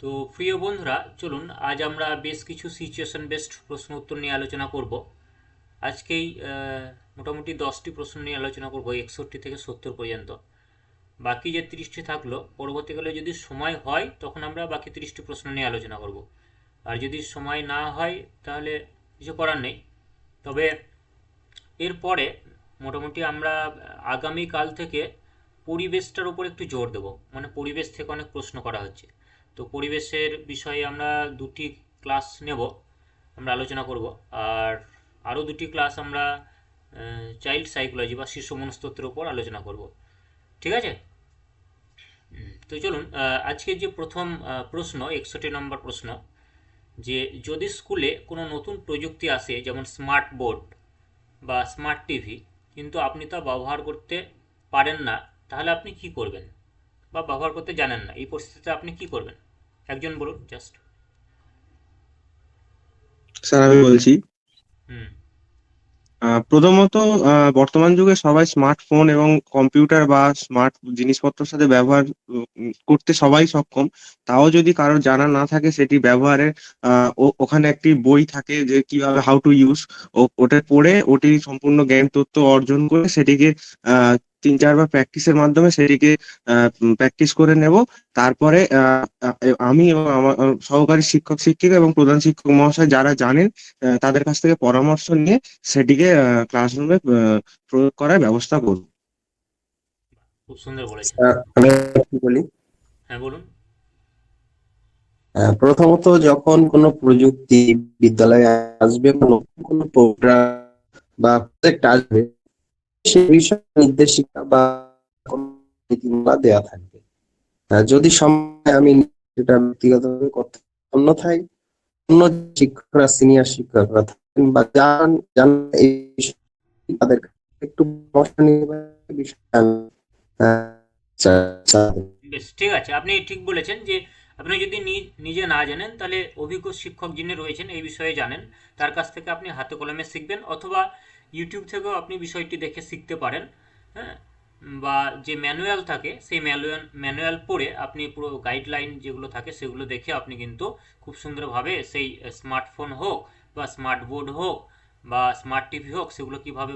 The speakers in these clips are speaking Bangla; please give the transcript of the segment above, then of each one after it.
তো প্রিয় বন্ধুরা, চলুন আজ আমরা বেশ কিছু সিচুয়েশন বেসড প্রশ্ন উত্তর নিয়ে আলোচনা করব। আজকেই মোটামুটি 10টি প্রশ্ন নিয়ে আলোচনা করব, 61 থেকে 70 পর্যন্ত। বাকি যে 30টি থাকলো, পরবর্তীকালে যদি সময় হয় তখন আমরা বাকি 30টি প্রশ্ন নিয়ে আলোচনা করব। আর যদি সময় না হয় তাহলে কিছু করার নেই। তবে এরপরে মোটামুটি আমরা আগামীকাল থেকে পরিবেশটার উপর একটু জোর দেব। মানে পরিবেশ থেকে অনেক প্রশ্ন করা হচ্ছে, তো পরিবেশের বিষয়ে আমরা দুটি ক্লাস নেব, আমরা আলোচনা করব। আর আরও দুটি ক্লাস আমরা চাইল্ড সাইকোলজি বা শিশু মনস্তত্ত্বের উপর আলোচনা করব। ঠিক আছে? তো চলুন, আজকে যে প্রথম প্রশ্ন, 61 নম্বর প্রশ্ন, যে যদি স্কুলে কোনো নতুন প্রযুক্তি আসে, যেমন স্মার্ট বোর্ড বা স্মার্ট টিভি, কিন্তু আপনি তা ব্যবহার করতে পারেন না, তাহলে আপনি কি করবেন? বা ব্যবহার করতে জানেন না, এই পরিস্থিতিতে আপনি কি করবেন? একজন বলুন জাস্ট। স্যার আমি বলছি। হুম। প্রথমত, বর্তমান যুগে সবাই স্মার্টফোন এবং কম্পিউটার বা স্মার্ট জিনিসপত্রের সাথে ব্যবহার করতে সবাই সক্ষম। তাও যদি কারোর জানা না থাকে সেটি ব্যবহারের ওখানে একটি বই থাকে যে কিভাবে হাউ টু ইউজ, ওটা পড়ে ওটি সম্পূর্ণ জ্ঞান তথ্য অর্জন করে সেটিকে আহ 3-4 বার প্র্যাকটিসের মাধ্যমে সেটিকে প্র্যাকটিস করে নেব। তারপরে আমি এবং আমার সহকারী শিক্ষক শিক্ষিকা এবং প্রধান শিক্ষক মহাশয় যারা জানেন তাদের কাছ থেকে পরামর্শ নিয়ে সেটিকে ক্লাসরুমে প্রয়োগ করার ব্যবস্থা করব। খুব সুন্দর বলেছেন। স্যার, আমি একটু বলি। হ্যাঁ, বলুন। প্রথমত, যখন কোনো প্রযুক্তি বিদ্যালয়ে আসবে, কোনো প্রোগ্রাম বা প্রজেক্ট আসবে, সে বিষয়ে নির্দেশিকা বা কোনো নীতিমালা দেওয়া থাকবে। যদি সময় আমি সেটা ব্যক্তিগতভাবে করতে, অন্যথায় অন্য শিক্ষকরা, সিনিয়র শিক্ষকরা থাকেন বা জান এই বিষয়ে, তাদের কাছে একটু পরামর্শ নিয়ে বিষয়ে আমি বেশ, ঠিক আছে, আপনি ঠিক বলেছেন যে আপনি যদি নিজে না জানেন, তাহলে অভিজ্ঞ শিক্ষক যিনি রয়েছেন এই বিষয়ে জানেন, তার কাছ থেকে আপনি হাতে কলমে শিখবেন, অথবা ইউটিউব থেকেও আপনি বিষয়টি দেখে শিখতে পারেন। হ্যাঁ। বা যে ম্যানুয়াল থাকে সেই ম্যানুয়াল পড়ে আপনি পুরো গাইডলাইন যেগুলো থাকে সেগুলো দেখে আপনি কিন্তু খুব সুন্দরভাবে সেই স্মার্টফোন হোক বা স্মার্ট বোর্ড হোক বা স্মার্ট টিভি হোক, সেগুলো কীভাবে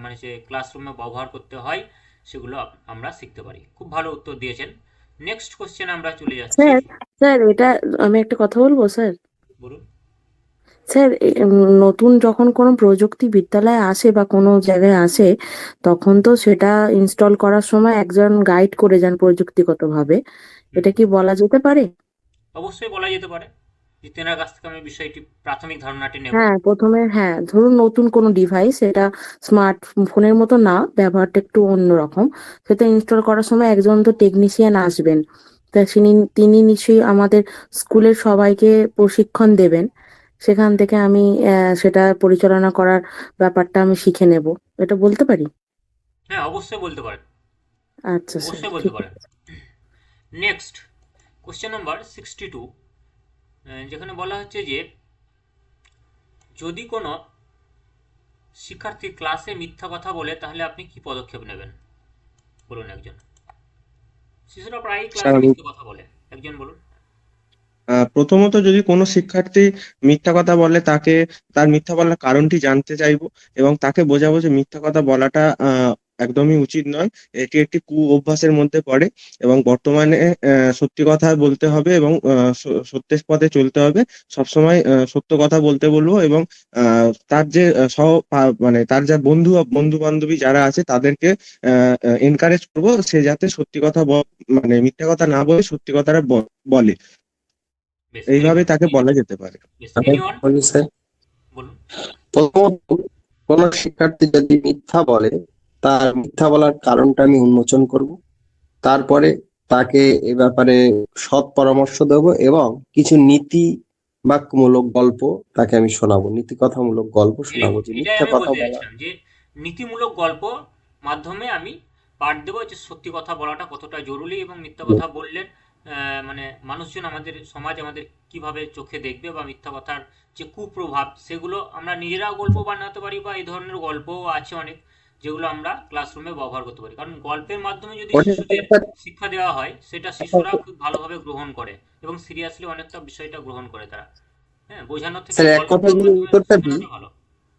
মানে সে ক্লাসরুমে ব্যবহার করতে হয় সেগুলো আমরা শিখতে পারি। খুব ভালো উত্তর দিয়েছেন। নেক্সট কোশ্চেনে আমরা চলে যাচ্ছি। স্যার, স্যার এটা আমি একটা কথা বলবো স্যার। বলুন। স্যার, নতুন যখন কোনো প্রযুক্তি বিদ্যালয়ে আসে বা কোনো জায়গায় আসে, তখন তো সেটা ইনস্টল করার সময় একজন গাইড করে যান প্রযুক্তিগতভাবে। হুম, এটা কি বলা যেতে পারে? অবশ্যই বলা যেতে পারে। যে তেনার কাছ থেকে আমি বিষয়টি প্রাথমিক ধারণাটি নেব। হ্যাঁ, প্রথমে হ্যাঁ, ধরুন নতুন কোনো ডিভাইস, এটা স্মার্ট ফোনের মতো না, ব্যবহারটা একটু অন্যরকম। সেটা ইনস্টল করার সময় একজন তো টেকনিশিয়ান আসবেন। তা তিনি নিশ্চয়ই আমাদের স্কুলের সবাইকে প্রশিক্ষণ দেবেন। সেখান থেকে আমি সেটা পরিচালনা করার ব্যাপারটা আমি শিখে নেব। এটা বলতে পারি? হ্যাঁ, অবশ্যই বলতে পারেন। আচ্ছা স্যার, অবশ্যই বলতে ঠিক পারেন। আছে। নেক্সট কোশ্চেন নম্বর 62, যেখানে বলা হচ্ছে যে যদি কোনো শিক্ষার্থী ক্লাসে মিথ্যা কথা বলে, তাহলে আপনি কি পদক্ষেপ নেবেন? বলুন একজন। শিশুরা প্রায়ই স্যার ক্লাসে আমি মিথ্যে কথা বলে, একজন বলুন। প্রথমত, যদি কোনো শিক্ষার্থী মিথ্যা কথা বলে তাকে তার মিথ্যা বলার কারণটি জানতে চাইবো এবং তাকে বোঝাবো যে মিথ্যা কথা বলাটা একদমই উচিত নয়। এটি একটি কু অভ্যাসের মধ্যে পড়ে এবং বর্তমানে সত্যি কথা বলতে হবে এবং সত্যের পথে চলতে হবে। সবসময় সত্য কথা বলতে বলবো এবং তার যে মানে তার যা বন্ধু বান্ধবী যারা আছে তাদেরকে এনকারেজ করবো সে যাতে সত্যি কথা মানে মিথ্যা কথা না বলে সত্যি কথাটা বলে। বেশ, ভেরি এইভাবে গুড। তাকে বলা যেতে পারে। বেশ, আমি এনিওয়ান। বলি স্যার। বলুন। প্রথমত, কোন শিক্ষার্থী যদি মিথ্যা বলে, তার মিথ্যা বলার কারণটা আমি উন্মোচন করব। তারপরে তাকে এ ব্যাপারে সৎ পরামর্শ দেব এবং কিছু নীতি বাক্যমূলক গল্প তাকে আমি শোনাবো, নীতি কথামূলক গল্প ভেরি শোনাবো গুড, যে এটাই মিথ্যা আমি কথা বলতে বলা। চাইছিলাম যে নীতিমূলক গল্প মাধ্যমে আমি পাঠ দেবো যে সত্যি কথা বলাটা কতটা জরুরি, এবং মিথ্যা কথা বললে মানে মানুষজন, আমাদের সমাজ আমাদের কিভাবে চোখে দেখবে, বা মিথ্যা কথার যে কুপ্রভাব সেগুলো আমরা নিজেরাও গল্প বানাতে পারি, বা এই ধরনের গল্পও আছে অনেক, যেগুলো আমরা ক্লাসরুমে ব্যবহার করতে পারি। কারণ গল্পের মাধ্যমে যদি ওটা শিশুদের স্যার শিক্ষা দেওয়া হয় সেটা শিশুরা খুব ভালোভাবে গ্রহণ করে এবং সিরিয়াসলি অনেকটা বিষয়টা গ্রহণ করে তারা। হ্যাঁ, বোঝানোর থেকে স্যার এক কথায় গল্পের যদি মাধ্যমে উত্তরটা দিই, শেখানোটা ভালো।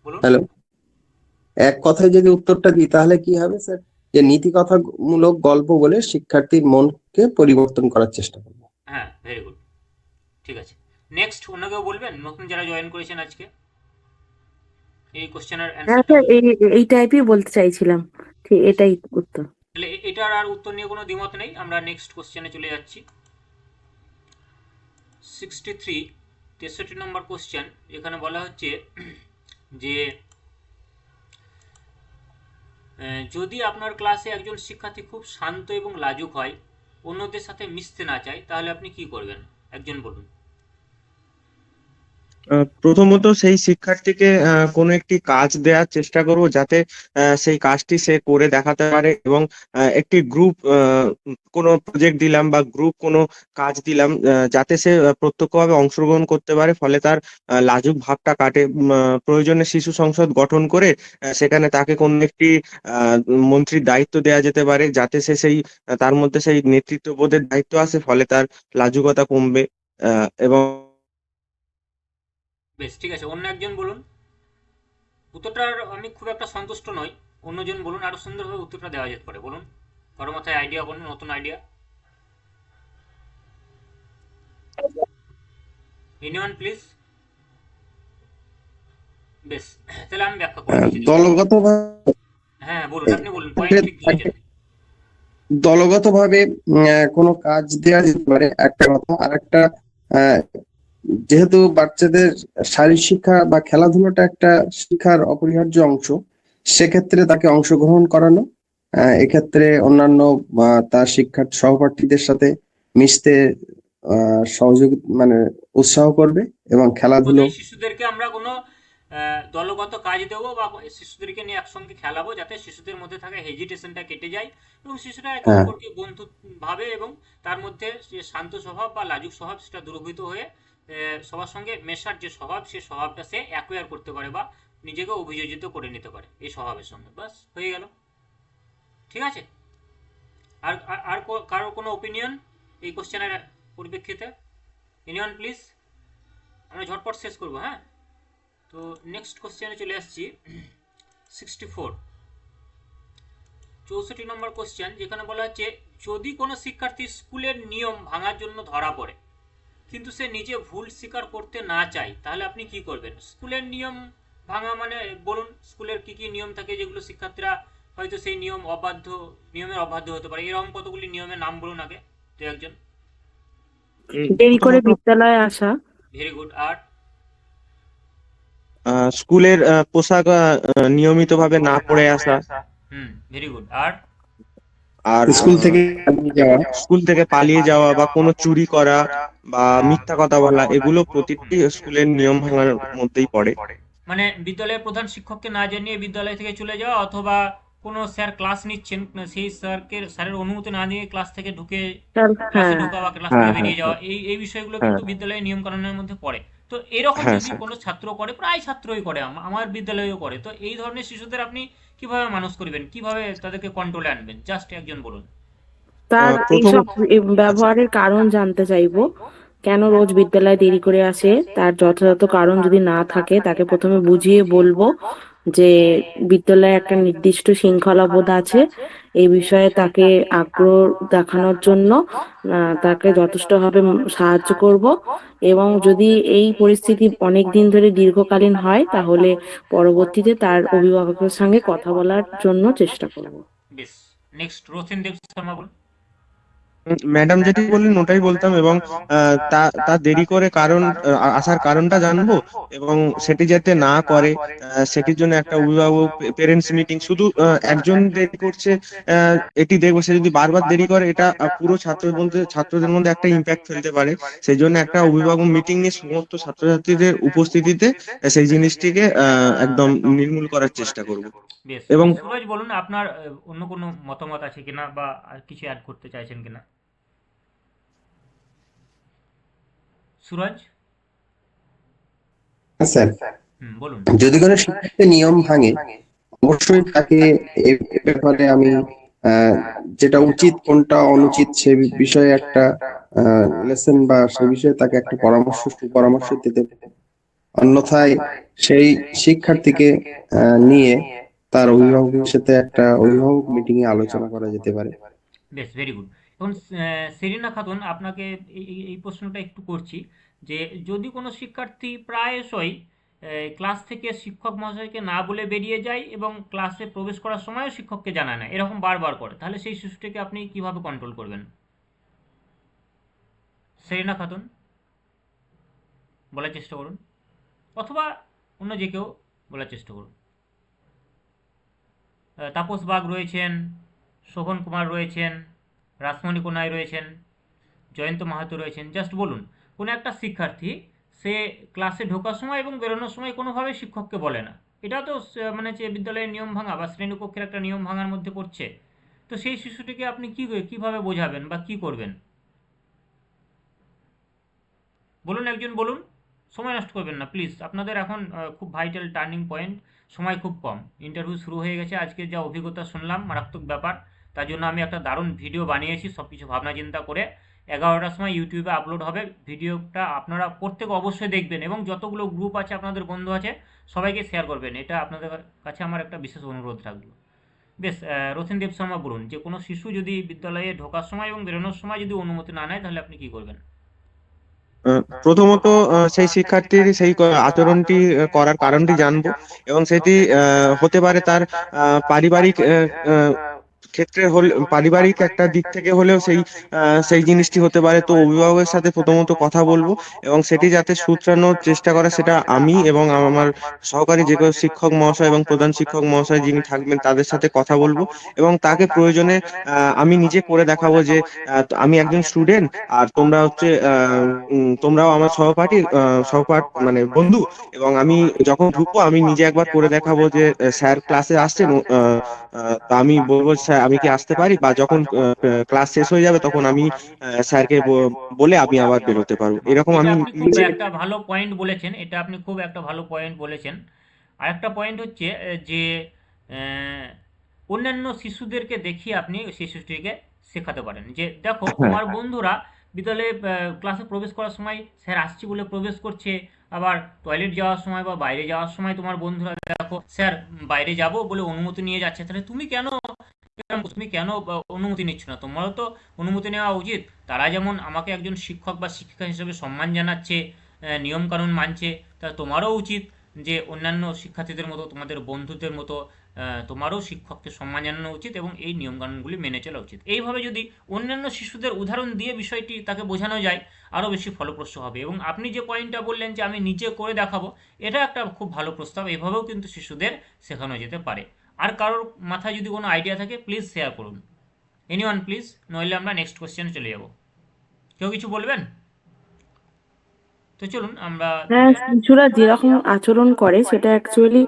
বলুন। হ্যালো, এক কথায় যদি উত্তরটা দিই তাহলে কি হবে স্যার, যে নীতি কথামূলক গল্প বলে শিক্ষার্থীর মনকে পরিবর্তন করার চেষ্টা করবে। হ্যাঁ, ভেরি গুড। ঠিক আছে। নেক্সট অন্য কেউ বলবেন নতুন যারা জয়েন করেছেন আজকে এই কোশ্চেনের হ্যাঁ অ্যান্সারটা স্যার, বলুন। এই টাইপই বলতে চাইছিলাম, ঠিক এটাই উত্তর। তাহলে এটার আর উত্তর নিয়ে কোনো দ্বিমত নেই, আমরা নেক্সট কোশ্চেনে চলে যাচ্ছি। 63 63 নম্বর কোশ্চেন, এখানে বলা হচ্ছে যে যদি আপনার ক্লাসে একজন শিক্ষার্থী খুব শান্ত এবং লাজুক হয়, অন্যদের সাথে মিশতে না চায়, তাহলে আপনি কি করবেন? একজন বলুন। প্রথমত সেই শিক্ষার্থীকে কোনো একটি কাজ দেওয়ার চেষ্টা করব, যাতে সেই কাজটি সে করে দেখাতে পারে, এবং একটি গ্রুপ কোনো প্রজেক্ট দিলাম বা গ্রুপ কোনো কাজ দিলাম, যাতে সে প্রত্যক্ষভাবে অংশগ্রহণ করতে পারে, ফলে তার লাজুক ভাবটা কাটে। প্রয়োজনে শিশু সংসদ গঠন করে সেখানে তাকে কোনো একটি মন্ত্রীর দায়িত্ব দেওয়া যেতে পারে, যাতে সে সেই তার মধ্যে সেই নেতৃত্ববোধের দায়িত্ব আসে, ফলে তার লাজুকতা কমবে। এবং বেশ, ঠিক আছে, অন্য একজন বলুন। উত্তরটার আমি খুব একটা সন্তুষ্ট নই, অন্যজন বলুন, আরো সুন্দরভাবে উত্তরটা দেওয়া যেতে পারে, বলুন। কারো মাথায় আইডিয়া বলুন, নতুন আইডিয়া। Anyone please. বেশ, তাহলে আমি ব্যাখ্যা করে দিচ্ছি, দেখুন। দলগতভাবে হ্যাঁ বলুন, আপনি বলুন, পয়েন্ট ঠিক ধরেছেন। দলগতভাবে কোনো কাজ দেওয়া যেতে পারে একটা কথা, আর একটা যেহেতু বাচ্চাদের শারীরিক শিক্ষা বা খেলাধুলাটা একটা শিক্ষার অপরিহার্য অংশ, সেক্ষেত্রে তাকে অংশগ্রহণ করানো, এক্ষেত্রে অন্যান্য তার শিক্ষার্থী সহপাঠীদের সাথে মিশতে সহযোগিতা মানে উৎসাহ করবে, এবং খেলাধুলো। প্রথমেই শিশুদেরকে আমরা কোনো দলগত কাজ দেবো বা শিশুদেরকে নিয়ে একসঙ্গে খেলাবো, যাতে শিশুদের মধ্যে থাকা হেজিটেশনটা কেটে যায় এবং শিশুরা একে হ্যাঁ, অপরকে বন্ধু ভাবে এবং তার মধ্যে যে শান্ত স্বভাব বা লাজুক স্বভাব সেটা দূরীভূত হয়ে সবার সঙ্গে মেশার যে স্বভাব, সেই স্বভাবটা সে অ্যাকোয়ার করতে পারে বা নিজেকে অভিযোজিত করে নিতে পারে এই স্বভাবের সঙ্গে। বাস হয়ে গেল। ঠিক আছে। আর আর- আর কারো কোনো ওপিনিয়ন এই কোশ্চেনের পরিপ্রেক্ষিতে? Anyone please. আমরা ঝটপট শেষ করবো, হ্যাঁ। তো নেক্সট কোশ্চেনে চলে আসছি। 64 64 নম্বর কোশ্চেন, যেখানে বলা হচ্ছে যদি কোনো শিক্ষার্থী স্কুলের নিয়ম ভাঙার জন্য ধরা পড়ে কিন্তু সে নিজে ভুল স্বীকার করতে না চায়, তাহলে আপনি কি করবেন? স্কুলের নিয়ম ভাঙা মানে বলুন, স্কুলের কি কি নিয়ম থাকে যেগুলো শিক্ষার্থীরা হয়তো সেই নিয়মের অবাধ্য হতে পারে, এরকম কতগুলি নিয়মের নাম বলুন আগে দু একজন। দেরি করে প্রথমত বিদ্যালয়ে আসা। Very good. আর স্কুলের পোশাক নিয়মিতভাবে না পরে আসা, ভেরি গুড। আর আর স্কুল থেকে পালিয়ে যাওয়া। স্কুল থেকে পালিয়ে যাওয়া বা কোনো চুরি করা বা মিথ্যা কথা বলা, এগুলো প্রতিটি স্কুলের নিয়ম ভাঙার মধ্যেই পড়ে। মানে বিদ্যালয়ের প্রধান শিক্ষককে না জানিয়ে বিদ্যালয় থেকে চলে যাওয়া, অথবা কোনো স্যার ক্লাস নিচ্ছেন সেই স্যারের অনুমতি না নিয়ে ক্লাস থেকে ঢুকে ক্লাসে হ্যাঁ, ঢোকা বা ক্লাস থেকে হ্যাঁ, হ্যাঁ, বেরিয়ে যাওয়া, এই বিষয়গুলো হ্যাঁ, কিন্তু বিদ্যালয়ের নিয়ম কানুনের মধ্যে পড়ে। তো এরকম হ্যাঁ যদি স্যার। কোনো ছাত্র করে, প্রায় ছাত্রই করে, আমার বিদ্যালয়েও করে, তো এই ধরনের শিশুদের আপনি কিভাবে মানুষ করবেন, কিভাবে তাদেরকে কন্ট্রোলে আনবেন, জাস্ট একজন বলুন। তার এইসব প্রথমত আচ্ছা, ব্যবহারের কারণ জানতে চাইবো। কেন রোজ বিদ্যালয়ে দেরি করে আসে, তার যথাযথ কারণ যদি না থাকে তাকে প্রথমে বুঝিয়ে বলবো যে বিদ্যালয়ে একটা নির্দিষ্ট শৃঙ্খলাবোধ আছে, এই বিষয়ে তাকে আগ্রহ দেখানোর জন্য তাকে যথেষ্টভাবে সাহায্য করব। এবং যদি এই পরিস্থিতি অনেক দিন ধরে দীর্ঘকালীন হয়, তাহলে পরবর্তীতে তার অভিভাবকের সঙ্গে কথা বলার জন্য চেষ্টা করব। বেশ, নেক্সট রথিন দেব শর্মা বলুন। ম্যাডাম যেটি বললেন ওটাই বলতাম, এবং তা দেরি করে কারণ আসার কারণটা জানবো, এবং সেটি যাতে না করে সেটির জন্য একটা অভিভাবক পেরেন্টস মিটিং, শুধু একজন দেরি করছে এটি দেখবো, সে যদি বারবার দেরি করে এটা পুরো ছাত্রদের মধ্যে একটা ইম্প্যাক্ট ফেলতে পারে। সেই জন্য একটা অভিভাবক মিটিং নিয়ে সমস্ত ছাত্রছাত্রীদের উপস্থিতিতে সেই জিনিসটিকে একদম নির্মূল করার চেষ্টা করব। বেশ, এবং সুরজ বলুন আপনার অন্য কোনো মতামত আছে কিনা বা আর কিছু অ্যাড করতে চাইছেন কিনা? সুরজ। স্যার, বলুন। যদি কোনো শিক্ষার্থী নিয়ম ভাঙে, অবশ্যই তাকে এ ব্যাপারে আমি আহ, যেটা উচিত কোনটা অনুচিত সে বিষয়ে একটা লেসন বা সে বিষয়ে তাকে একটা সুপরামর্শ দিতে পারে। অন্যথায় সেই শিক্ষার্থীকে নিয়ে তার অভিভাবকের সাথে একটা অভিভাবক মিটিং এ আলোচনা করা যেতে পারে। বেশ, ভেরি গুড। এখন সেরিনা খাতুন, আপনাকে এই প্রশ্নটা একটু করছি যে যদি কোনো শিক্ষার্থী প্রায়শই ক্লাস থেকে শিক্ষক মহাশয়কে না বলে বেরিয়ে যায় এবং ক্লাসে প্রবেশ করার সময়ও শিক্ষককে জানায় না, এরকম বারবার করে, তাহলে সেই শিশুটিকে আপনি কিভাবে কন্ট্রোল করবেন? সেরিনা খাতুন, বলার চেষ্টা করুন, অথবা অন্য যে কেউ বলার চেষ্টা করুন। তাপস বাগ রয়েছেন, শোভন কুমার রয়েছেন, রাসমণি কোনাই রয়েছেন, জয়ন্ত মাহাতো রয়েছেন। জাস্ট বলুন, কোনো একটা শিক্ষার্থী সে ক্লাসে ঢোকার সময় এবং বেরোনোর সময় কোনোভাবে শিক্ষককে বলে না, এটা তো মানে যে বিদ্যালয়ের নিয়ম ভাঙা বা শ্রেণীকক্ষের একটা নিয়ম ভাঙার মধ্যে পড়ছে। তো সেই শিশুটিকে আপনি কিভাবে বোঝাবেন বা কি করবেন? বলুন, একজন বলুন, সময় নষ্ট করবেন না প্লিজ। আপনাদের এখন খুব ভাইটাল টার্নিং পয়েন্ট, সময় খুব কম, ইন্টারভিউ শুরু হয়ে গেছে। আজকে যা অভিজ্ঞতা শুনলাম, মারাত্মক ব্যাপার। তার জন্য আমি একটা দারুণ ভিডিও বানিয়েছি সব কিছু ভাবনা চিন্তা করে। 11টার সময় ইউটিউবে আপলোড হবে ভিডিওটা, আপনারা প্রত্যেকে অবশ্যই দেখবেন এবং যতগুলো গ্রুপ আছে, আপনাদের বন্ধু আছে, সবাইকে শেয়ার করবেন। এটা আপনাদের কাছে আমার একটা বিশেষ অনুরোধ থাকলো। বেশ, রথীন দেব শর্মা বলুন, যে কোনো শিশু যদি বিদ্যালয়ে ঢোকার সময় এবং বেরোনোর সময় যদি অনুমতি না নেয়, তাহলে আপনি কি করবেন? প্রথমত সেই শিক্ষার্থীর সেই আচরণটি করার কারণটি জানবো, এবং সেটি হতে পারে তার পারিবারিক ক্ষেত্রে হলে, পারিবারিক একটা দিক থেকে হলেও সেই জিনিসটি হতে পারে। তো অভিভাবকের সাথে প্রথমত কথা বলবো, এবং সেটি যাতে শুধরানোর চেষ্টা করা, সেটা আমি এবং আমার সহকারী যে কোনো শিক্ষক মহাশয় এবং প্রধান শিক্ষক মহাশয় যিনি থাকবেন তাদের সাথে কথা বলবো, এবং তাকে প্রয়োজনে আমি নিজে করে দেখাবো যে আমি একজন স্টুডেন্ট, আর তোমরা হচ্ছে তোমরাও আমার সহপাঠ মানে বন্ধু, এবং আমি যখন ঢুকবো আমি নিজে একবার করে দেখাবো যে স্যার ক্লাসে আসছেন, তা আমি বলবো স্যার আমি কি আসতে পারি, বা যখন ক্লাস শেষ হয়ে যাবে তখন আমি স্যারকে বলে আমি আবার বেরোতে পারবো, বাহ! এরকম এটা আমি আপনি খুব নিজে। একটা ভালো পয়েন্ট বলেছেন। এটা আপনি খুব একটা ভালো পয়েন্ট বলেছেন। আরেকটা পয়েন্ট হচ্ছে যে অ্যা অন্যান্য শিশুদেরকে দেখিয়ে আপনি শিশুটিকে শেখাতে পারেন যে, "দেখো হ্যাঁ, তোমার বন্ধুরা বিদ্যালয়ে ক্লাসে প্রবেশ করার সময় স্যার আসছি বলে প্রবেশ করছে। আবার টয়লেট যাওয়ার সময় বা বাইরে যাওয়ার সময় তোমার বন্ধুরা দেখো স্যার বাইরে যাবো বলে অনুমতি নিয়ে যাচ্ছে। তাহলে তুমি কেন অনুমতি নিচ্ছ না? তোমারও তো অনুমতি নেওয়া উচিত। তারা যেমন আমাকে একজন শিক্ষক বা শিক্ষিকা হিসেবে সম্মান জানাচ্ছে, নিয়মকানুন মানছে, তা তোমারও উচিত যে অন্যান্য শিক্ষার্থীদের মতো, তোমাদের বন্ধুদের মতো তোমারও শিক্ষককে সম্মান জানানো উচিত এবং এই নিয়মকানুনগুলি মেনে চলা উচিত। এইভাবে যদি অন্যান্য শিশুদের উদাহরণ দিয়ে বিষয়টি তাকে বোঝানো যায়, আরও বেশি ফলপ্রসূ হবে। এবং আপনি যে পয়েন্টটা বললেন যে আমি নিজে করে দেখাবো, এটা একটা খুব ভালো প্রস্তাব। এভাবেও কিন্তু শিশুদের শেখানো যেতে পারে। আর কারোর মাথায় যদি কোনো আইডিয়া থাকে প্লিজ শেয়ার করুন। এনিওয়ান প্লিজ, নইলে আমরা নেক্সট কোশ্চেনে চলে যাব। কেউ কিছু বলবেন? তো চলুন আমরা হ্যাঁ, শিশুরা যেরকম আচরণ করে সেটা অ্যাকচুয়ালি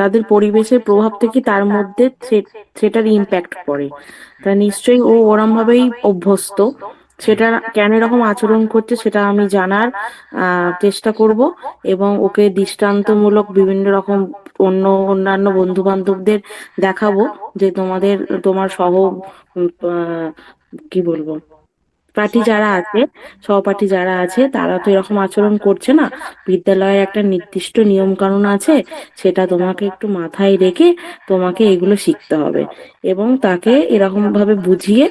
তাদের পরিবেশের প্রভাব থেকে তার মধ্যে সেটার ইম্প্যাক্ট পড়ে। তা নিশ্চয়ই ও ওরম ভাবেই অভ্যস্ত। সেটা কেন এরকম আচরণ করছে সেটা আমি জানার চেষ্টা করব, এবং ওকে দৃষ্টান্তমূলক বিভিন্ন রকম অন্যান্য বন্ধু বান্ধবদের দেখাবো যে তোমার আহ, কি বলবো, পার্টি যারা আছে, সহপাঠী যারা আছে তারা তো এরকম আচরণ করছে না। বিদ্যালয়ের একটা নির্দিষ্ট নিয়ম কানুন আছে, সেটা তোমাকে একটু মাথায় রেখে তোমাকে এগুলো শিখতে হবে, এবং তাকে এরকম ভাবে বুঝিয়ে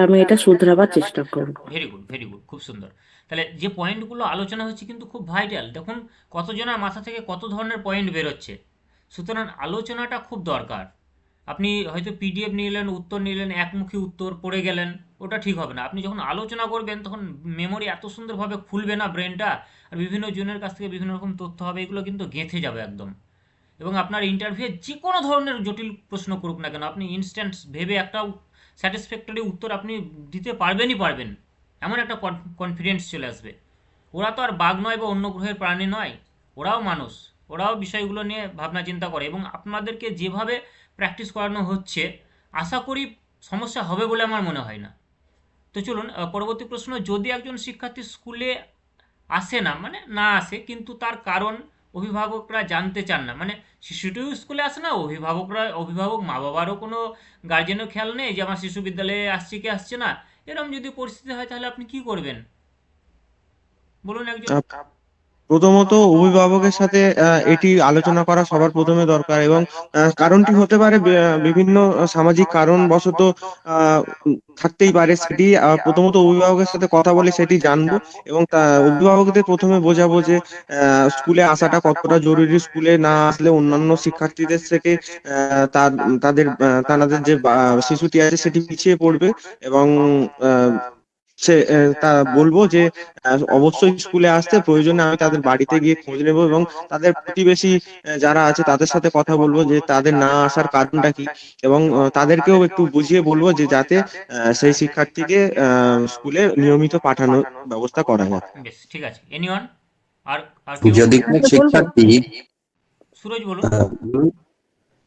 আমি এটা শুধরাবার চেষ্টা করব। ভেরি গুড, ভেরি গুড, খুব সুন্দর। তাহলে যে পয়েন্টগুলো আলোচনা হচ্ছে কিন্তু খুব ভাইটাল। দেখুন কতজনের মাথা থেকে কত ধরনের পয়েন্ট বেরোচ্ছে। সুতরাং আলোচনাটা খুব দরকার। আপনি হয়তো পিডিএফ নিলেন, উত্তর নিলেন, একমুখী উত্তর পড়ে গেলেন, ওটা ঠিক হবে না। আপনি যখন আলোচনা করবেন তখন মেমোরি এত সুন্দরভাবে খুলবে না ব্রেনটা, আর বিভিন্ন জনের কাছ থেকে বিভিন্ন রকম তথ্য হবে, এগুলো কিন্তু গেঁথে যাবে একদম। এবং আপনার ইন্টারভিউ যে কোনো ধরনের জটিল প্রশ্ন করুক না কেন, আপনি ইনস্ট্যান্ট ভেবে একটা স্যাটিসফ্যাক্টরি উত্তর আপনি দিতে পারবেন। এমন একটা কনফিডেন্স চলে আসবে। ওরা তো আর বাঘ নয় বা অন্য গ্রহের প্রাণী নয়, ওরাও মানুষ, ওরাও বিষয়গুলো নিয়ে ভাবনা চিন্তা করে। এবং আপনাদেরকে যেভাবে প্র্যাকটিস করানো হচ্ছে, আশা করি সমস্যা হবে বলে আমার মনে হয় না। তো চলুন পরবর্তী প্রশ্ন। যদি একজন শিক্ষার্থী স্কুলে আসে না, মানে না আসে, কিন্তু তার কারণ অভিভাবকরা জানতে চান না, মানে শিশুটিও স্কুলে আসে না, অভিভাবক মা বাবারও কোনো গার্জেনও খেয়াল নেই যে আমার শিশু বিদ্যালয়ে আসছে কি আসছে না। এরকম যদি পরিস্থিতি হয় তাহলে আপনি কি করবেন বলুন একজন। প্রথমত অভিভাবকের সাথে এটি আলোচনা করা সবার প্রথমে দরকার, এবং কারণটি হতে পারে বিভিন্ন সামাজিক কারণবশত থাকতেই পারে। সেটি প্রথমত অভিভাবকের সাথে কথা বলে সেটি জানবো, এবং অভিভাবকদের প্রথমে বোঝাবো যে স্কুলে আসাটা কতটা জরুরি। স্কুলে না আসলে অন্যান্য শিক্ষার্থীদের থেকে তাদের যে শিশুটি আছে সেটি পিছিয়ে পড়বে, এবং তা বলবো যে অবশ্যই স্কুলে আসতে, প্রয়োজনে আমি তাদের বাড়িতে গিয়ে খোঁজ নেব, এবং তাদের প্রতিবেশী যারা আছে তাদের সাথে কথা বলবো যে তাদের না আসার কারণটা কি, এবং তাদেরকেও একটু বুঝিয়ে বলবো যে যাতে সেই শিক্ষার্থীকে স্কুলে নিয়মিত পাঠানোর ব্যবস্থা করা যায়। বেশ, ঠিক আছে। এনিওয়ান? আর আর কেউ? যদি কোনো আচ্ছা, বলবো। শিক্ষার্থী সুরজ বলুন। বলুন।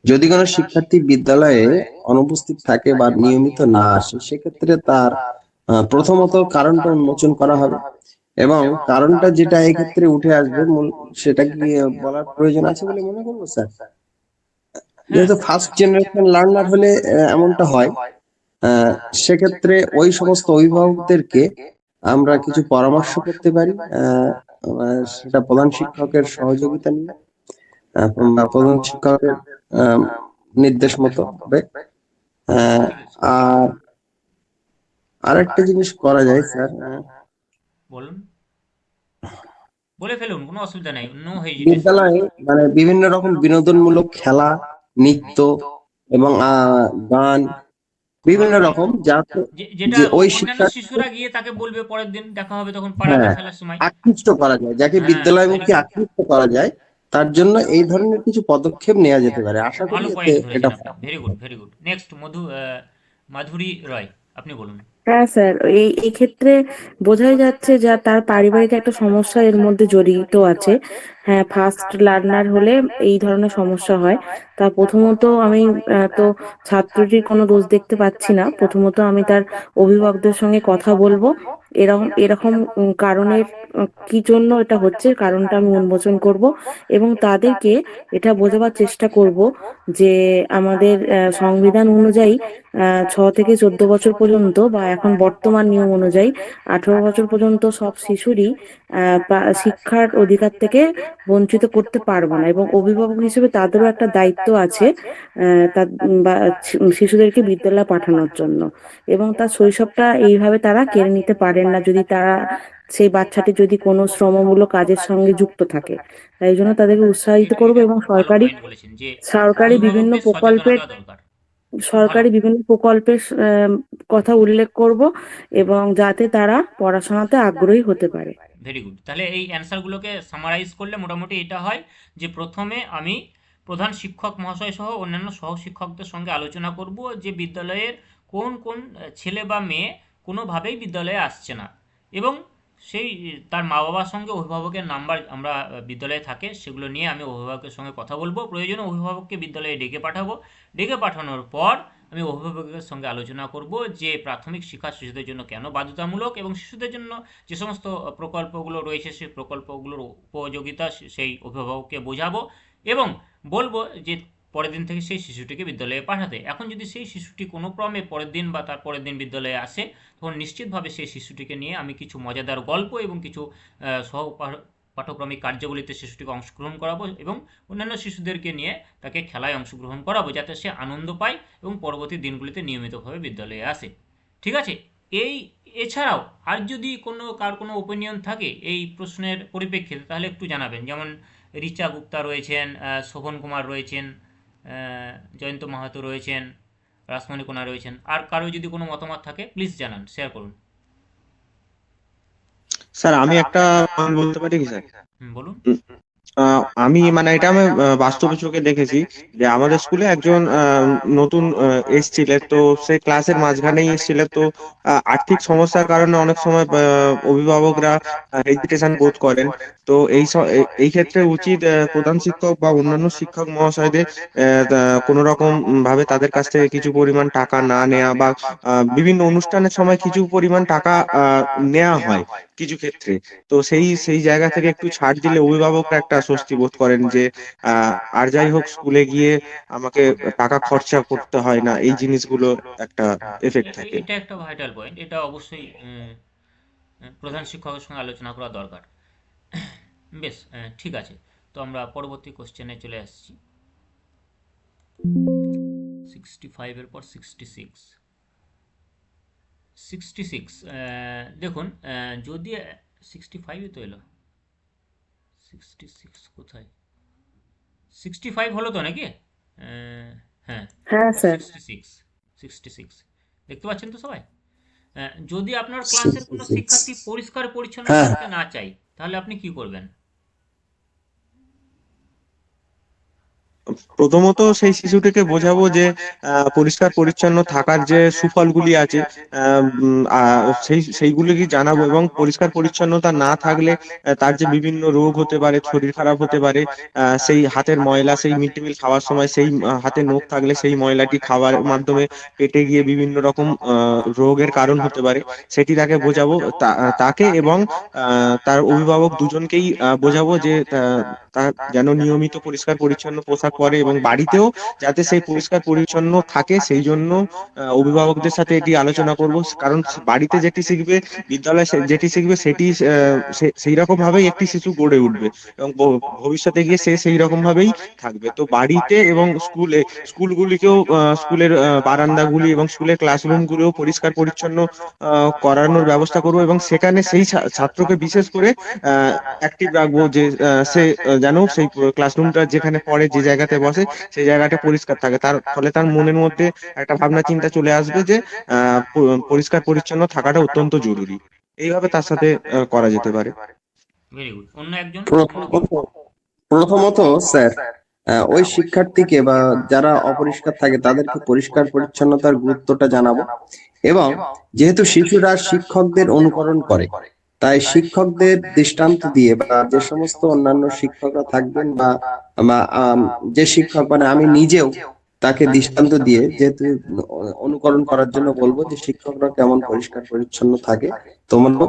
যদি কোনো শিক্ষার্থী বিদ্যালয়ে অনুপস্থিত থাকে বা নিয়মিত না আসে, সেক্ষেত্রে তার প্রথমত কারণটা উন্মোচন করা হবে, এবং কারণটা যেটা এক্ষেত্রে উঠে আসবে সেটা কি বলার প্রয়োজন আছে বলে মনে করবো স্যার? হ্যাঁ, যেহেতু ফার্স্ট জেনারেশন লার্নার হলে এমনটা হয়, আহ, সেক্ষেত্রে ওই সমস্ত অভিভাবকদেরকে আমরা কিছু পরামর্শ করতে পারি, সেটা প্রধান শিক্ষকের সহযোগিতা নিয়ে, বা প্রধান শিক্ষকের আহ, নির্দেশ মতো হবে। আহ, ঠিক আছে, আর আরেকটা জিনিস করা যায় স্যার, বলুন, বলে ফেলুন, কোনো অসুবিধা নেই, নো হেজিটেশন। বিদ্যালয়ে মানে বিভিন্ন রকম বিনোদনমূলক খেলা, নৃত্য এবং গান, বিভিন্ন ধর্মীয় রকম, যাতে যেটা যে ওই অন্যান্য শিক্ষার্থী, শিশুরা গিয়ে তাকে বলবে পরের দিন দেখা হবে তখন পাড়াতে হ্যাঁ, খেলার সময়। আকৃষ্ট করা যায়, যাকে হ্যাঁ, ভেরি বিদ্যালয়মুখী গুড। আকৃষ্ট করা যায়, তার জন্য এই ধরনের কিছু পদক্ষেপ নেওয়া যেতে পারে। আশা করি ভালো এতে পয়েন্ট এটা ধরেছেন আপনি, very good, very good. Next Madhuri Roy, আপনি বলুন। হ্যাঁ স্যার, এই ক্ষেত্রে বোঝাই যাচ্ছে যে তার পারিবারিক একটা সমস্যা এর মধ্যে জড়িত আছে। হ্যাঁ, ফার্স্ট লার্নার হলে এই ধরনের সমস্যা হয়। তা প্রথমত আমি তো ছাত্রটির কোনো দোষ দেখতে পাচ্ছি না। প্রথমত আমি তার অভিভাবকদের সঙ্গে কথা বলবো। এরকম এরকম কারণের কি জন্য এটা হচ্ছে কারণটা আমি উন্মোচন করব, এবং তাদেরকে এটা বোঝাবার চেষ্টা করব যে আমাদের সংবিধান অনুযায়ী 6 থেকে 14 বছর পর্যন্ত, বা এখন বর্তমান নিয়ম অনুযায়ী 18 বছর পর্যন্ত সব শিশুরই শিক্ষার অধিকার থেকে বঞ্চিত করতে পারবো না, এবং অভিভাবক হিসেবে তাদেরও একটা দায়িত্ব আছে বা শিশুদেরকে বিদ্যালয়ে পাঠানোর জন্য। এবং তার শৈশবটা এইভাবে তারা কেড়ে নিতে পারেন না, যদি তারা সেই বাচ্চাটি যদি কোনো শ্রমমূলক কাজের সঙ্গে যুক্ত থাকে। তাই জন্য তাদেরকে উৎসাহিত এটা করবো, এটা এবং খুব ভালো পয়েন্ট বলেছেন যে সরকারি বিভিন্ন অভিভাবকদের প্রকল্পের সচেতনতা দরকার। খুব ভালো। সরকারি বিভিন্ন প্রকল্পের কথা উল্লেখ করব, এবং যাতে তারা পড়াশোনাতে আগ্রহী হতে পারে। Very good. তাহলে এই অ্যান্সারগুলোকে সামারাইজ করলে মোটামুটি এটা হয় যে প্রথমে আমি প্রধান শিক্ষক মহাশয় সহ অন্যান্য সহ শিক্ষকদের সঙ্গে আলোচনা করব যে বিদ্যালয়ের কোন কোন ছেলে বা মেয়ে কোনোভাবেই বিদ্যালয়ে আসছে না, এবং সেই তার মা বাবার সঙ্গে অভিভাবকের নাম্বার আমরা বিদ্যালয়ে থাকে সেগুলো নিয়ে আমি অভিভাবকের সঙ্গে কথা বলবো, প্রয়োজনে অভিভাবককে বিদ্যালয়ে ডেকে পাঠাবো। ডেকে পাঠানোর পর আমি অভিভাবকের সঙ্গে আলোচনা করব যে প্রাথমিক শিক্ষা শিশুদের জন্য কেন বাধ্যতামূলক, এবং শিশুদের জন্য যে সমস্ত প্রকল্পগুলো রয়েছে সেই প্রকল্পগুলোর উপযোগিতা সেই অভিভাবককে বোঝাবো, এবং বলবো যে পরের দিন থেকে সেই শিশুটিকে বিদ্যালয়ে পাঠাতে। এখন যদি সেই শিশুটি কোনো ক্রমে পরের দিন বা তার পরের দিন বিদ্যালয়ে আসে, তখন নিশ্চিতভাবে সেই শিশুটিকে নিয়ে আমি কিছু মজাদার গল্প এবং কিছু সহ পাঠক্রমিক কার্যাবলীতে শিশুটিকে অংশগ্রহণ করাবো, এবং অন্যান্য শিশুদেরকে নিয়ে তাকে খেলায় অংশগ্রহণ করাবো যাতে সে আনন্দ পায় এবং পরবর্তী দিনগুলিতে নিয়মিতভাবে বিদ্যালয়ে আসে। ঠিক আছে? এছাড়াও আর যদি কার কোনো ওপিনিয়ন থাকে এই প্রশ্নের পরিপ্রেক্ষিতে তাহলে একটু জানাবেন। যেমন রিচা গুপ্তা রয়েছেন, শোভন কুমার রয়েছেন, জয়ন্ত মাহাতো রয়েছেন, রাসমণি কোনা রয়েছেন। আর কারো যদি কোনো মতামত থাকে প্লিজ জানান, শেয়ার করুন। স্যার, আমি একটা পয়েন্ট বলতে পারি কি স্যার? বলুন। আমি মানে এটা আমি বাস্তব চোখে দেখেছি যে আমাদের স্কুলে একজন নতুন এসেছিলেন। তো সে ক্লাসের মাঝখানেই এসেছিলেন। তো আর্থিক সমস্যার কারণে অনেক সময় অভিভাবকরা হেজিটেশন বোধ করেন। তো এই ক্ষেত্রে উচিত প্রধান শিক্ষক বা অন্যান্য শিক্ষক মহাশয়দের কোনো রকম ভাবে তাদের কাছ থেকে কিছু পরিমাণ টাকা না নেওয়া, বা বিভিন্ন অনুষ্ঠানের সময় কিছু পরিমাণ টাকা নেওয়া হয়। কিছু ক্ষেত্রে। তো সেই জায়গা থেকে একটু ছাড় দিলে অভিভাবকরা একটা স্বস্তি বোধ করেন যে আর যাই হোক স্কুলে গিয়ে আমাকে টাকা খরচা করতে হয় না, এই জিনিসগুলো একটা এফেক্ট থাকে। এটা একটা ভাইটাল পয়েন্ট, এটা অবশ্যই প্রধান শিক্ষকের সঙ্গে আলোচনা করা দরকার। বেশ, ঠিক আছে। তো আমরা পরবর্তী কোশ্চেনে চলে আসছি। 65 এর পর 66। 66 দেখুন, যদি 65-ই তো এলো। 66 কোথায়? 65 হলো তো নাকি? হ্যাঁ, হ্যাঁ স্যার। 66। 66 দেখতে পাচ্ছেন তো সবাই? যদি আপনার ক্লাসের কোনো শিক্ষার্থী পরিষ্কার পরিচ্ছন্ন হ্যাঁ থাকতে না চায়, তাহলে আপনি কি করবেন? প্রথমত সেই শিশুটিকে বোঝাবো যে পরিষ্কার পরিচ্ছন্ন থাকার যে সুফলগুলি আছে, সেইগুলিকে জানাবো, এবং পরিষ্কার পরিচ্ছন্নতা না থাকলে তার যে বিভিন্ন রোগ হতে পারে, শরীর খারাপ হতে পারে, সেই হাতের ময়লা, সেই মিড ডে মিল খাওয়ার সময় সেই হাতে নখ থাকলে সেই ময়লাটি খাওয়ার মাধ্যমে পেটে গিয়ে বিভিন্ন রকম রোগের কারণ হতে পারে, সেটি তাকে বোঝাবো। তাকে এবং তার অভিভাবক দুজনকেই বোঝাবো যে তার যেন নিয়মিত পরিষ্কার পরিচ্ছন্ন পোশাক পরে, এবং বাড়িতেও যাতে সেই পরিষ্কার পরিচ্ছন্ন থাকে সেই জন্য অভিভাবকদের সাথে এটি আলোচনা করব। কারণ বাড়িতে যেটি শিখবে, বিদ্যালয়ে যেটি শিখবে, সেটি সেই রকম ভাবেই একটি শিশু গড়ে উঠবে, এবং ভবিষ্যতে গিয়ে সে সেই রকম ভাবেই থাকবে। তো বাড়িতে এবং স্কুলগুলিকেও স্কুলের বারান্দাগুলি এবং স্কুলের ক্লাসরুম গুলিও পরিষ্কার পরিচ্ছন্ন করানোর ব্যবস্থা করব, এবং সেখানে সেই ছাত্রকে বিশেষ করে অ্যাক্টিভ রাখবো যে সে যেন সেই ক্লাসরুমটা যেখানে পড়ে, যে জায়গাতে বসে, সেই জায়গাটা পরিষ্কার থাকে। তার ফলে তার মনের মধ্যে একটা ভাবনা চিন্তা চলে আসবে যে পরিষ্কার পরিচ্ছন্ন থাকাটা অত্যন্ত জরুরি। এইভাবে তার সাথে করা যেতে পারে। Very good. অন্য একজন, অন্য কেউ? প্রথমত প্রথমত স্যার, ওই শিক্ষার্থীকে বা যারা অপরিষ্কার থাকে তাদেরকে পরিষ্কার পরিচ্ছন্নতার গুরুত্বটা জানাবো। এবং যেহেতু শিশুরা শিক্ষকদের অনুকরণ করে, তাই শিক্ষকদের দৃষ্টান্ত দিয়ে বা যে সমস্ত অন্যান্য শিক্ষকরা থাকবেন বা বা, যে শিক্ষক মানে আমি নিজেও তাকে দৃষ্টান্ত দিয়ে যেহেতু অনুকরণ করার জন্য বলবো যে শিক্ষকরা কেমন পরিষ্কার পরিচ্ছন্ন থাকে, তোমরাও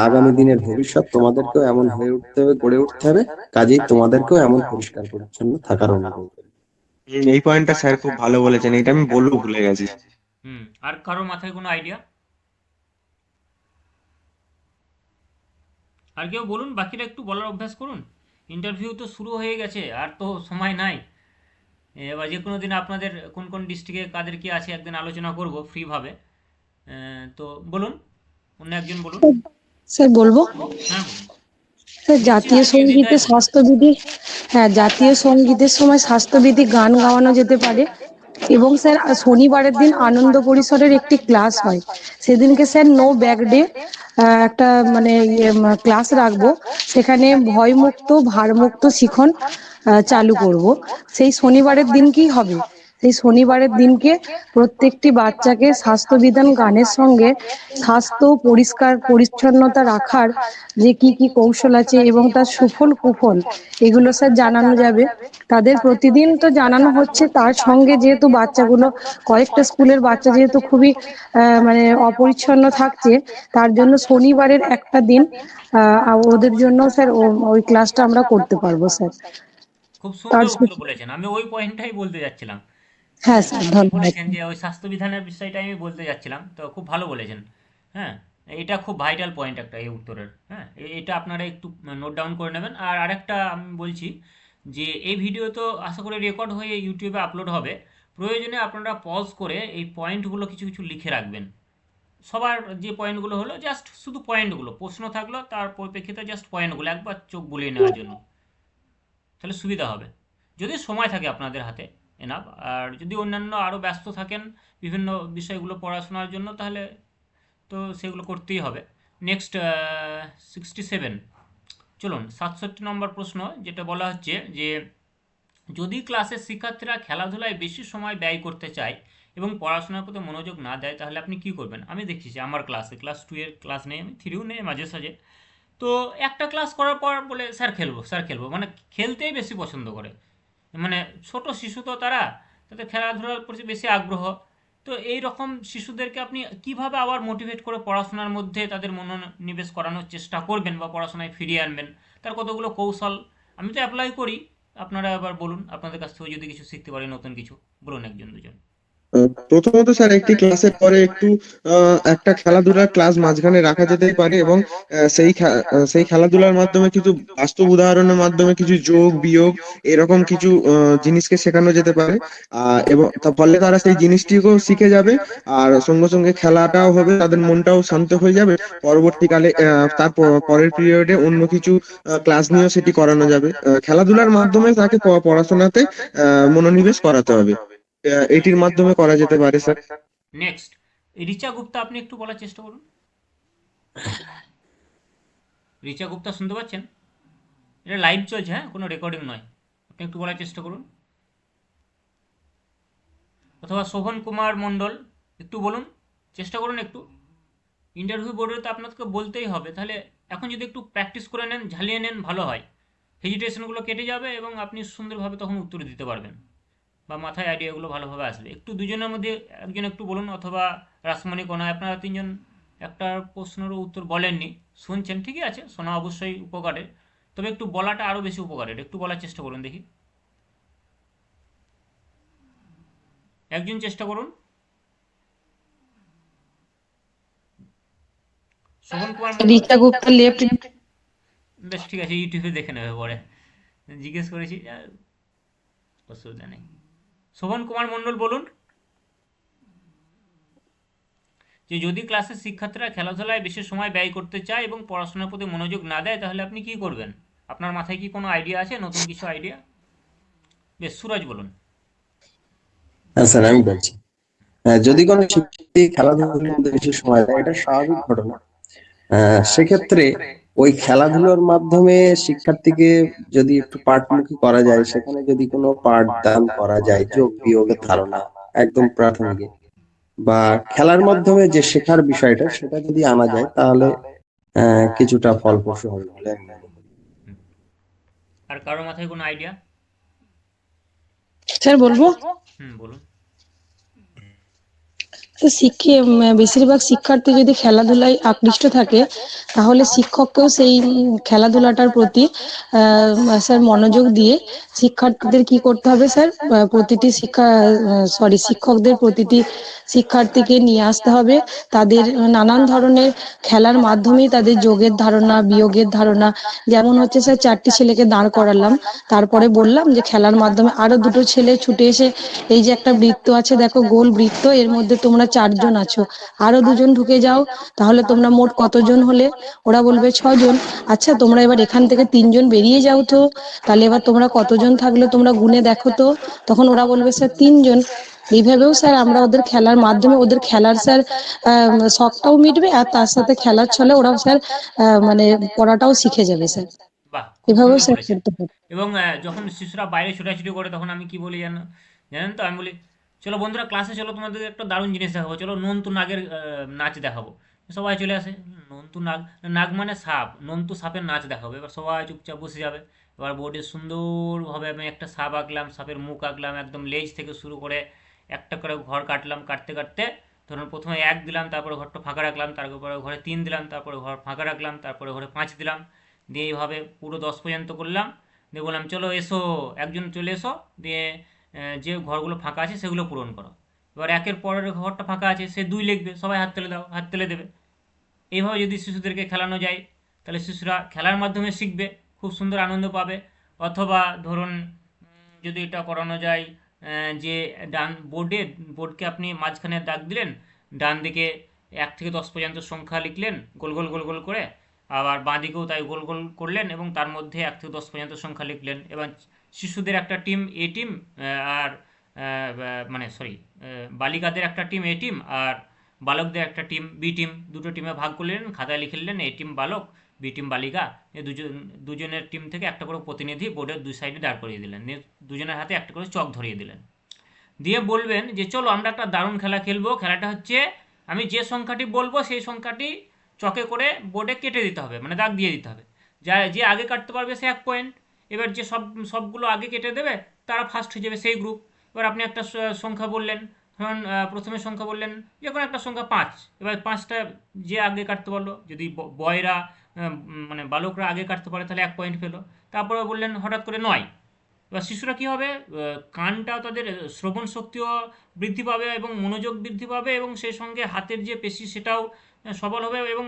আগামী দিনের ভবিষ্যৎ তোমাদেরকেও এমন হয়ে উঠতে হবে, গড়ে উঠতে হবে। কাজেই তোমাদেরকেও এমন পরিষ্কার পরিচ্ছন্ন থাকার অনুরোধ করি। এই পয়েন্টটা স্যার খুব ভালো বলেছেন, এটা আমি বলবো ভুলে গেছি। আর কারো মাথায় কোনো আইডিয়া? আর কেউ বলুন, বাকিরা একটু বলার অভ্যাস করুন। ইন্টারভিউ তো শুরু হয়ে গেছে, আর তো সময় নাই। এবার যে কোনো দিন আপনাদের কোন কোন ডিস্ট্রিক্টে কাদের কি আছে একদিন আলোচনা করব ফ্রিভাবে। তো বলুন, অন্য একজন বলুন। স্যার বলবো। হ্যাঁ, বলুন। স্যার নিশ্চয়ই জাতীয় আইডিয়া নেই, তাই সঙ্গীতে তো? স্বাস্থ্যবিধি, হ্যাঁ জাতীয় সঙ্গীতের সময় স্বাস্থ্যবিধি গান গাওয়ানো যেতে পারে। এবং স্যার শনিবারের দিন আনন্দ পরিসরের একটি ক্লাস হয়, সেদিনকে স্যার নো ব্যাগ ডে একটা মানে ক্লাস রাখবো। সেখানে ভয়মুক্ত ভারমুক্ত শিখন চালু করব। সেই শনিবারের দিন কি হবে, সেই শনিবারের দিনকে প্রত্যেকটি বাচ্চাকে স্বাস্থ্যবিধান গানের সঙ্গে স্বাস্থ্য পরিষ্কার পরিচ্ছন্নতা রাখার যে কি কি কৌশল আছে এবং তার সুফল কুফল এগুলো স্যার জানানো যাবে। তাদের প্রতিদিন তো জানানো হচ্ছে, তার সঙ্গে যেহেতু বাচ্চাগুলো কয়েকটা স্কুলের বাচ্চা যেহেতু খুবই মানে অপরিচ্ছন্ন থাকছে, তার জন্য শনিবারের একটা দিন ওদের জন্য স্যার ওই ক্লাসটা আমরা করতে পারবো স্যার। খুব তার সুন্দর উত্তর বলেছেন, আমি ওই পয়েন্টটাই বলতে যাচ্ছিলাম। হ্যাঁ স্যার আপনি ধন্যবাদ। বলেছেন যে ওই স্বাস্থ্যবিধানের বিষয়টাই আমি বলতে যাচ্ছিলাম, তো খুব ভালো বলেছেন। হ্যাঁ, এটা খুব ভাইটাল পয়েন্ট একটা এই উত্তরের। হ্যাঁ, এটা আপনারা একটু নোট ডাউন করে নেবেন। আর আরেকটা আমি বলছি যে এই ভিডিও তো আশা করি রেকর্ড হয়ে ইউটিউবে আপলোড হবে। প্রয়োজনে আপনারা পজ করে এই পয়েন্টগুলো কিছু কিছু লিখে রাখবেন। সবার যে পয়েন্টগুলো হলো জাস্ট শুধু পয়েন্টগুলো, প্রশ্ন থাকলো তার পরিপ্রেক্ষিতে জাস্ট পয়েন্টগুলো একবার চোখ বুলিয়ে নেওয়ার জন্য, তাহলে সুবিধা হবে। যদি সময় থাকে আপনাদের হাতে এনাফ, আর যদি অন্যান্য আরও ব্যস্ত থাকেন বিভিন্ন বিষয়গুলো পড়াশোনার জন্য, তাহলে তো সেগুলো করতেই হবে। নেক্সট 67, চলুন 67 নম্বর প্রশ্ন, যেটা বলা হচ্ছে যে যদি ক্লাসের শিক্ষার্থীরা খেলাধুলায় বেশি সময় ব্যয় করতে চায় এবং পড়াশোনার প্রতি মনোযোগ না দেয়, তাহলে আপনি কি করবেন? আমি দেখছি আমার ক্লাসে, ক্লাস 2 এর ক্লাস নেই, আমি 3ও নেই মাঝে সাঝে। তো একটা ক্লাস করার পর বলে স্যার খেলবো, স্যার খেলবো, মানে খেলতেই বেশি পছন্দ করে। মানে ছোট শিশু তো তারা, তাদের খেলাধুলার প্রতি বেশি আগ্রহ। তো এই রকম শিশুদেরকে আপনি কিভাবে আবার মোটিভেট করে পড়াশোনার মধ্যে তাদের মনোনিবেশ করানোর চেষ্টা করবেন বা পড়াশোনায় ফিরিয়ে আনবেন, তার কতগুলো কৌশল আমি তো অ্যাপ্লাই করি। আপনারা এবার বলুন, আপনাদের কাছ থেকে যদি কিছু শিখতে পারি, নতুন কিছু বলুন, একজন দুজন। প্রথমত স্যার একটি ক্লাসের পরে একটু একটা খেলাধুলার ক্লাস মাঝখানে রাখা যেতেই পারে, এবং সেই খেলাধুলার মাধ্যমে কিছু বাস্তব উদাহরণের মাধ্যমে কিছু যোগ বিয়োগ এরকম কিছু জিনিসকে শেখানো যেতে পারে। এবং তার ফলে তারা সেই জিনিসটিকেও শিখে যাবে, আর সঙ্গে সঙ্গে খেলাটাও হবে, তাদের মনটাও শান্ত হয়ে যাবে। পরবর্তীকালে তার পরের পিরিয়ডে অন্য কিছু ক্লাস নিয়েও সেটি করানো যাবে। খেলাধুলার মাধ্যমে তাকে পড়াশোনাতে মনোনিবেশ করাতে হবে। এটির মাধ্যমে করা যেতে পারে স্যার। নেক্সট, রিচা গুপ্তা, আপনি একটু বলার চেষ্টা করুন। রিচা গুপ্তা শুনতে পাচ্ছেন? এটা লাইভ চলছে, হ্যাঁ, কোনো রেকর্ডিং নয়। আপনি একটু বলার চেষ্টা করুন। অথবা শোভন কুমার মণ্ডল, একটু বলুন, চেষ্টা করুন একটু। ইন্টারভিউ বোর্ডে তো আপনাকে বলতেই হবে, তাহলে এখন যদি একটু প্র্যাকটিস করে নেন, ঝালিয়ে নেন, ভালো হয়। হেজিটেশনগুলো কেটে যাবে এবং আপনি সুন্দরভাবে তখন উত্তর দিতে পারবেন, বা মাথায় আইডিয়াগুলো ভালোভাবে আসবে। একটু দুজনের মধ্যে একজন একটু বলুন, অথবা রাসমণি কোনায়, আপনারা তিনজন একটা প্রশ্নেরও উত্তর বলেননি, শুনছেন, ঠিকই আছে, শোনা অবশ্যই উপকারের, তবে একটু বলাটা আরও বেশি উপকারের। একটু বলার চেষ্টা করুন দেখি, একজন চেষ্টা করুন। শোভন কুমার মণ্ডল, রিচা গুপ্তা লেফট। বেশ ঠিক আছে, ইউটিউবে দেখে নেবে পরে, জিজ্ঞেস করেছি, অসুবিধা নেই। শোভন কুমার মণ্ডল বলুন, যে যদি ক্লাসের শিক্ষার্থীরা খেলাধুলায় বেশি সময় ব্যয় করতে চায় এবং পড়াশোনার প্রতি মনোযোগ না দেয়, তাহলে আপনি কি করবেন? আপনার মাথায় কি কোনো আইডিয়া আছে, নতুন কিছু আইডিয়া? বেশ, সুরজ বলুন। হ্যাঁ স্যার, আমি বলছি, যদি কোনো শিক্ষার্থী খেলাধুলার মধ্যে বেশি সময় দেয়, এটা স্বাভাবিক ঘটনা। সেক্ষেত্রে ওই খেলাধুলার মাধ্যমে শিক্ষার্থীকে যদি একটু পাঠমুখী করা যায়, সেখানে যদি কোনো পাঠদান করা যায়, যোগ বিয়োগের ধারণা একদম প্রাথমিক, বা খেলার মাধ্যমে যে শেখার বিষয়টা সেটা যদি আনা যায়, তাহলে কিছুটা ফলপ্রসূ হবে বলে আমি মনে করি। আর কারো মাথায় কোনো আইডিয়া? স্যার বলবো, বলুন। তো বেশিরভাগ শিক্ষার্থী যদি খেলাধুলায় আকৃষ্ট থাকে, তাহলে শিক্ষককেও সেই খেলাধুলাটার প্রতি স্যার মনোযোগ দিয়ে শিক্ষার্থীদের কি করতে হবে স্যার, শিক্ষকদের প্রতিটি শিক্ষার্থীকে নিয়ে আসতে হবে, তাদের নানান ধরনের খেলার মাধ্যমেই তাদের যোগের ধারণা বিয়োগের ধারণা, যেমন হচ্ছে স্যার 4টি ছেলেকে দাঁড় করালাম, তারপরে বললাম যে খেলার মাধ্যমে আরো দুটো ছেলে ছুটে এসে, এই যে একটা বৃত্ত আছে দেখো, গোল বৃত্ত, এর মধ্যে তোমরা 4জন আছো, আরো দুজন ঢুকে যাও, তাহলে তোমরা মোট কতজন হলে? ওরা বলবে 6জন। আচ্ছা, তোমরা এবার এখান থেকে 3জন বেরিয়ে যাও তো, তাহলে এবার তোমরা কতজন থাকলে তোমরা গুনে দেখো তো। তখন ওরা বলবে স্যার 3জন। এইভাবেও স্যার আমরা ওদের খেলার মাধ্যমে ওদের খেলার স্যার শখটাও মিটবে, আর তার সাথে খেলার ছলে ওরাও স্যার মানে পড়াটাও শিখে যাবে স্যার। বাহ, খুব এভাবেও সুন্দর স্যার বলেছেন। করতে হবে। এবং যখন শিশুরা বাইরে ছোটাছুটি করে, তখন আমি কি বলি জানো, জানেন তো, আমি বলি, চলো বন্ধুরা ক্লাসে চলো, তোমাদের একটা দারুণ জিনিস দেখাবো, চলো নন্তু নাগের নাচ দেখাবো। সবাই চলে আসে, নন্তু নাগ, নাগ মানে সাপ, নন্তু সাপের নাচ দেখাবো। এবার সবাই চুপচাপ বসে যাবে। এবার বোর্ডে সুন্দরভাবে আমি একটা সাপ আঁকলাম, সাপের মুখ আঁকলাম, একদম লেজ থেকে শুরু করে একটা করে ঘর কাটলাম, কাটতে কাটতে ধরুন প্রথমে 1 দিলাম, তারপরে ঘরটা ফাঁকা রাখলাম, তারপরে ঘরে 3 দিলাম, তারপরে ঘর ফাঁকা রাখলাম, তারপরে ঘরে 5 দিলাম, দিয়ে এইভাবে পুরো 10 পর্যন্ত করলাম। দিয়ে বললাম চলো এসো, একজন চলে এসো, দিয়ে যে ঘরগুলো ফাঁকা আছে সেগুলো পূরণ করো। এবার একের পরের ঘরটা ফাঁকা আছে, সে 2 লিখবে, সবাই হাত তুলে দাও, হাত তুলে দেবে। এইভাবে যদি শিশুদেরকে খেলানো যায়, তাহলে শিশুরা খেলার মাধ্যমে শিখবে, খুব সুন্দর আনন্দ পাবে। অথবা ধরুন যদি এটা করানো যায়, যে ডান বোর্ডকে আপনি মাঝখানে দাগ দিলেন, ডান দিকে 1 থেকে 10 পর্যন্ত সংখ্যা লিখলেন গোল গোল গোল গোল করে, আবার বাঁ দিকেও তাই গোল গোল করলেন, এবং তার মধ্যে 1 থেকে 10 পর্যন্ত সংখ্যা লিখলেন। এবার শিশুদের একটা টিম এ টিম, আর মানে সরি, বালিকাদের একটা টিম এ টিম, আর বালকদের একটা টিম বি টিম, দুটো টিমে ভাগ করলেন, খাতায় লিখে নিলেন এ টিম বালক, বি টিম বালিকা। এই দুজনের টিম থেকে একটা করে প্রতিনিধি বোর্ডের 2 সাইডে দাঁড় করিয়ে দিলেন, দিয়ে দুজনের হাতে একটা করে চক ধরিয়ে দিলেন, দিয়ে বলবেন যে চলো আমরা একটা দারুণ খেলা খেলবো। খেলাটা হচ্ছে, আমি যে সংখ্যাটি বলবো সেই সংখ্যাটি চকে করে বোর্ডে কেটে দিতে হবে, মানে দাগ দিয়ে দিতে হবে। যে আগে কাটতে পারবে সে 1 পয়েন্ট। এবার যে সবগুলো আগে কেটে দেবে তারা ফার্স্ট হয়ে যাবে, সেই গ্রুপ। এবার আপনি একটা সংখ্যা বললেন, ধরুন প্রথমে সংখ্যা বললেন যে কোনো একটা সংখ্যা 5, এবার 5টা যে আগে কাটতে পারলো, যদি বয়রা মানে বালকরা আগে কাটতে পারে তাহলে 1 পয়েন্ট পেলো। তারপরে বললেন হঠাৎ করে 9, এবার শিশুরা কী হবে, কানটাও তাদের শ্রবণ শক্তিও বৃদ্ধি পাবে এবং মনোযোগ বৃদ্ধি পাবে এবং সেই সঙ্গে হাতের যে পেশি সেটাও সবল হবে এবং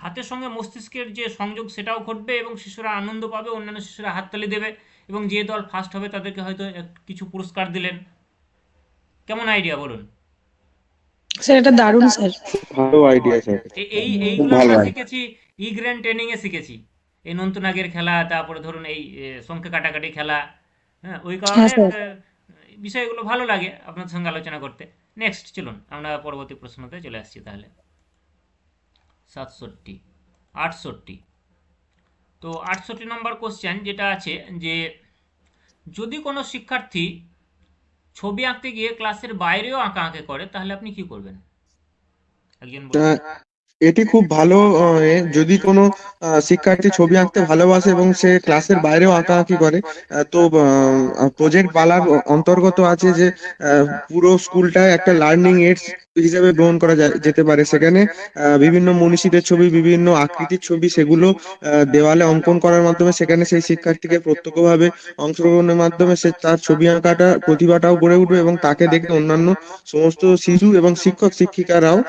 হাতের সঙ্গে মস্তিষ্কের যে সংযোগ সেটাও ঘটবে এবং শিশুরা আনন্দ পাবে, অন্যান্য শিশুরা হাততালি দেবে এবং যে দল ফার্স্ট হবে তাদেরকে হয়তো কিছু পুরস্কার দিলেন। কেমন আইডিয়া বলুন? স্যার এটা দারুণ স্যার। ভালো আইডিয়া স্যার, খুব এইগুলো ভালো আমরা আইডিয়া। শিখেছি ই গ্র্যান্ড ট্রেনিংয়ে শিখেছি, এই নন্তনাগের খেলা, তারপরে ধরুন এই সংখ্যা কাটাকাটি খেলা। হ্যাঁ, ওই হ্যাঁ কারণে স্যার। বিষয়গুলো ভালো লাগে আপনার সঙ্গে আলোচনা করতে। নেক্সট চলুন আমরা পরবর্তী প্রশ্নতে চলে আসছি তাহলে। 67, 68। তো 68 নম্বর কোশ্চেন যেটা আছে যে যদি কোনো শিক্ষার্থী ছবি আঁকতে গিয়ে ক্লাসের বাইরেও আঁকাআঁকি করে তাহলে আপনি কি করবেন? একজন বলুন। আহ, এটি খুব ভালো। যদি কোনো শিক্ষার্থী ছবি আঁকতে ভালোবাসে এবং সে ক্লাসের বাইরেও আঁকাআঁকি করে, তো প্রজেক্ট বালার অন্তর্গত আছে যে পুরো স্কুলটায় একটা লার্নিং এইডস হিসেবে গ্রহণ করা যেতে পারে। সেখানে বিভিন্ন মনীষীদের ছবি, বিভিন্ন আকৃতির ছবি, সেগুলো দেওয়ালে অঙ্কন করার মাধ্যমে সেখানে সেই শিক্ষার্থীকে প্রত্যক্ষভাবে অংশগ্রহণের মাধ্যমে সে তার ছবি আঁকাটা প্রতিভাটাও গড়ে উঠবে এবং তাকে দেখে অন্যান্য সমস্ত শিশু এবং শিক্ষক শিক্ষিকারাও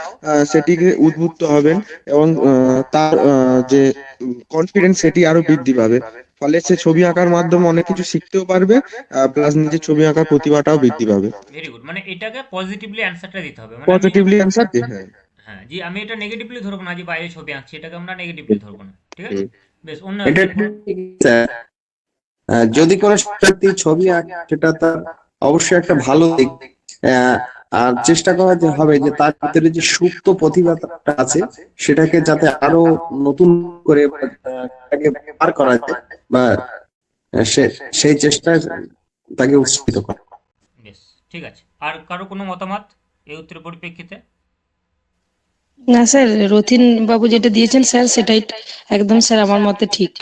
সেটিকে উদ্বুদ্ধ হবেন এবং তার যে কনফিডেন্স সেটি আরো বৃদ্ধি পাবে। ফলে সে ছবি আঁকার মাধ্যমে অনেক কিছু শিখতেও পারবে, প্লাস নিজের ছবি আঁকার প্রতিভাটাও বৃদ্ধি পাবে। ভেরি গুড, মানে এটাকে পজিটিভলি অ্যান্সারটা দিতে হবে, মানে আমি পজিটিভলি অ্যান্সার দে, হ্যাঁ। হ্যাঁ জি, আমি এটা নেগেটিভলি ধরবো না যে বাইরে ছবি আঁকছি, এটাকে আমরা নেগেটিভলি ধরবো না, ঠিক আছে? হুম। বেশ, অন্য এটা একজন বলুন। ঠিক স্যার। যদি কোনো শিক্ষার্থী ছবি আঁকে সেটা তার অবশ্যই একটা ভালো দিক। আহ, আর চেষ্টা করা হবে যে তার ভিতরে যে সুপ্ত প্রতিভাটা আছে সেটাকে যাতে আরো নতুন করে তাকে পার করা যায়, বা সে সেই চেষ্টায় তাকে উৎসাহিত করা। বেশ, ঠিক আছে। আর কারো কোনো মতামত এই উত্তরের পরিপ্রেক্ষিতে? না স্যার, রথিন বাবু যেটা দিয়েছেন স্যার সেটাই একদম স্যার আমার মতে ঠিক।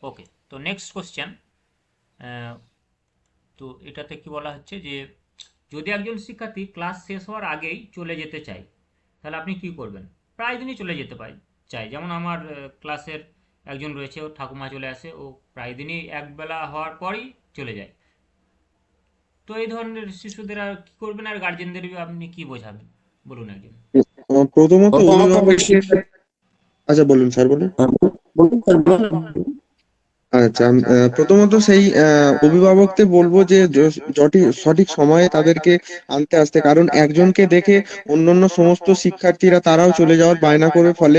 ওকে, তো নেক্সট কোশ্চেন। তো এটাতে কি বলা হচ্ছে যে যদি একজন শিক্ষার্থী ক্লাস শেষ হওয়ার আগেই চলে যেতে চায় তাহলে আপনি কি করবেন? প্রায় দিনই চলে যেতে চায়, যেমন আমার ক্লাসের একজন রয়েছে, ও ঠাকুমা চলে আসে, ও প্রায় দিনই একবেলা হওয়ার পরই চলে যায়। তো এই ধরনের শিশুদের আর কি করবেন, আর গার্জেনদের আপনি কি বোঝাবেন বলুন একজন। প্রথমত প্রথমত অভিভাবককে, আচ্ছা বলুন স্যার, বলুন। বলুন স্যার, বলুন। আচ্ছা, প্রথমত সেই অভিভাবকদের বলবো যে সঠিক সময়ে তাদেরকে আনতে আসতে, কারণ একজনকে দেখে অন্যান্য সমস্ত শিক্ষার্থীরা তারাও চলে যাওয়ার বায়না করবে, ফলে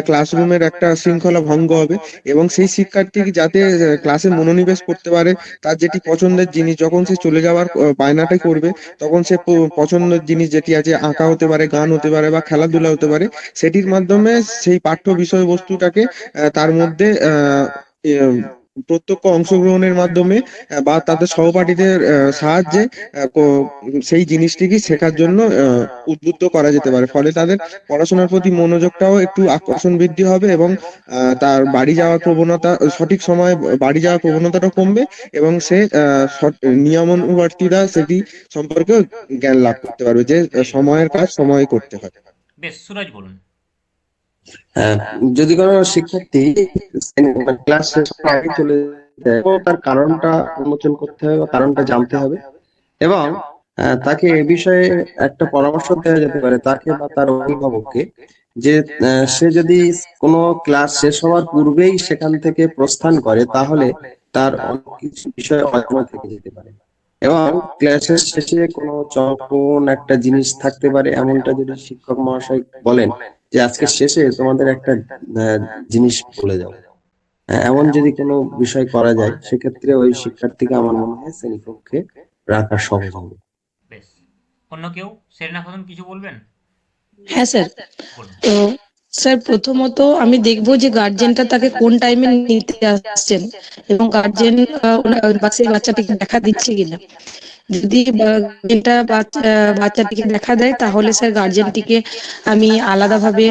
ক্লাসরুমের একটা শৃঙ্খলা ভঙ্গ হবে এবং সেই শিক্ষার্থী যাতে ক্লাসে মনোনিবেশ করতে পারে, তার যেটি পছন্দের জিনিস, যখন সে চলে যাওয়ার বায়নাটাই করবে, তখন সে পছন্দের জিনিস যেটি আছে, আঁকা হতে পারে, গান হতে পারে বা খেলাধুলা হতে পারে, সেটির মাধ্যমে সেই পাঠ্য বিষয়বস্তুটাকে তার মধ্যে প্রত্যক্ষ অংশগ্রহণের মাধ্যমে বা তাদের সহপাঠীদের সাহায্যে সেই জিনিসটিকে শেখার জন্য উদ্বুদ্ধ করা যেতে পারে। ফলে তাদের পড়াশোনার প্রতি মনোযোগটাও একটু আকর্ষণ বৃদ্ধি হবে এবং তার বাড়ি যাওয়ার প্রবণতা, সঠিক সময়ে বাড়ি যাওয়ার প্রবণতাটা কমবে এবং সে নিয়মানুবর্তিতা সেটি সম্পর্কে জ্ঞান লাভ করতে পারবে যে ভেরি গুড, সময়ের কাজ সময়ে করতে হয়। বেশ, সুরজ বলুন। হ্যাঁ, যদি কোনো শিক্ষার্থী ক্লাস শেষ হওয়ার আগে চলে যায়, তো তার কারণটা উন্মোচন করতে হবে বা কারণটা জানতে হবে এবং তাকে এ বিষয়ে একটা পরামর্শ দেওয়া যেতে পারে তাকে বা তার অভিভাবককে, যে সে যদি কোনো ক্লাস শেষ হওয়ার পূর্বেই সেখান থেকে প্রস্থান করে তাহলে তার অনেক কিছু বিষয় অজানা থেকে যেতে পারে এবং ক্লাসের শেষে কোনো কোন একটা জিনিস থাকতে পারে, এমনটা যদি শিক্ষক মহাশয় বলেন যে আজকে শেষে তোমাদের একটা আহ, জিনিস বলে যাও, এমন যদি কোনো বিষয় করা যায় সেক্ষেত্রে ওই শিক্ষার্থীকে আমার মনে হয় শ্রেণীকক্ষে রাখা সহজ হবে। বেশ, অন্য কেউ? সেরেনা খাতুন কিছু বলবেন? হ্যাঁ স্যার। বলুন। তো স্যার প্রথমত আমি দেখবো যে গার্জেনটা তাকে কোন টাইমে নিতে আসছেন এবং গার্জেন বা সেই বাচ্চাটিকে দেখা দিচ্ছে কিনা। যদি গার্জেনটা বাচ্চাটিকে দেখা দেয় তাহলে স্যার গার্জেনটিকে আমি আলাদাভাবে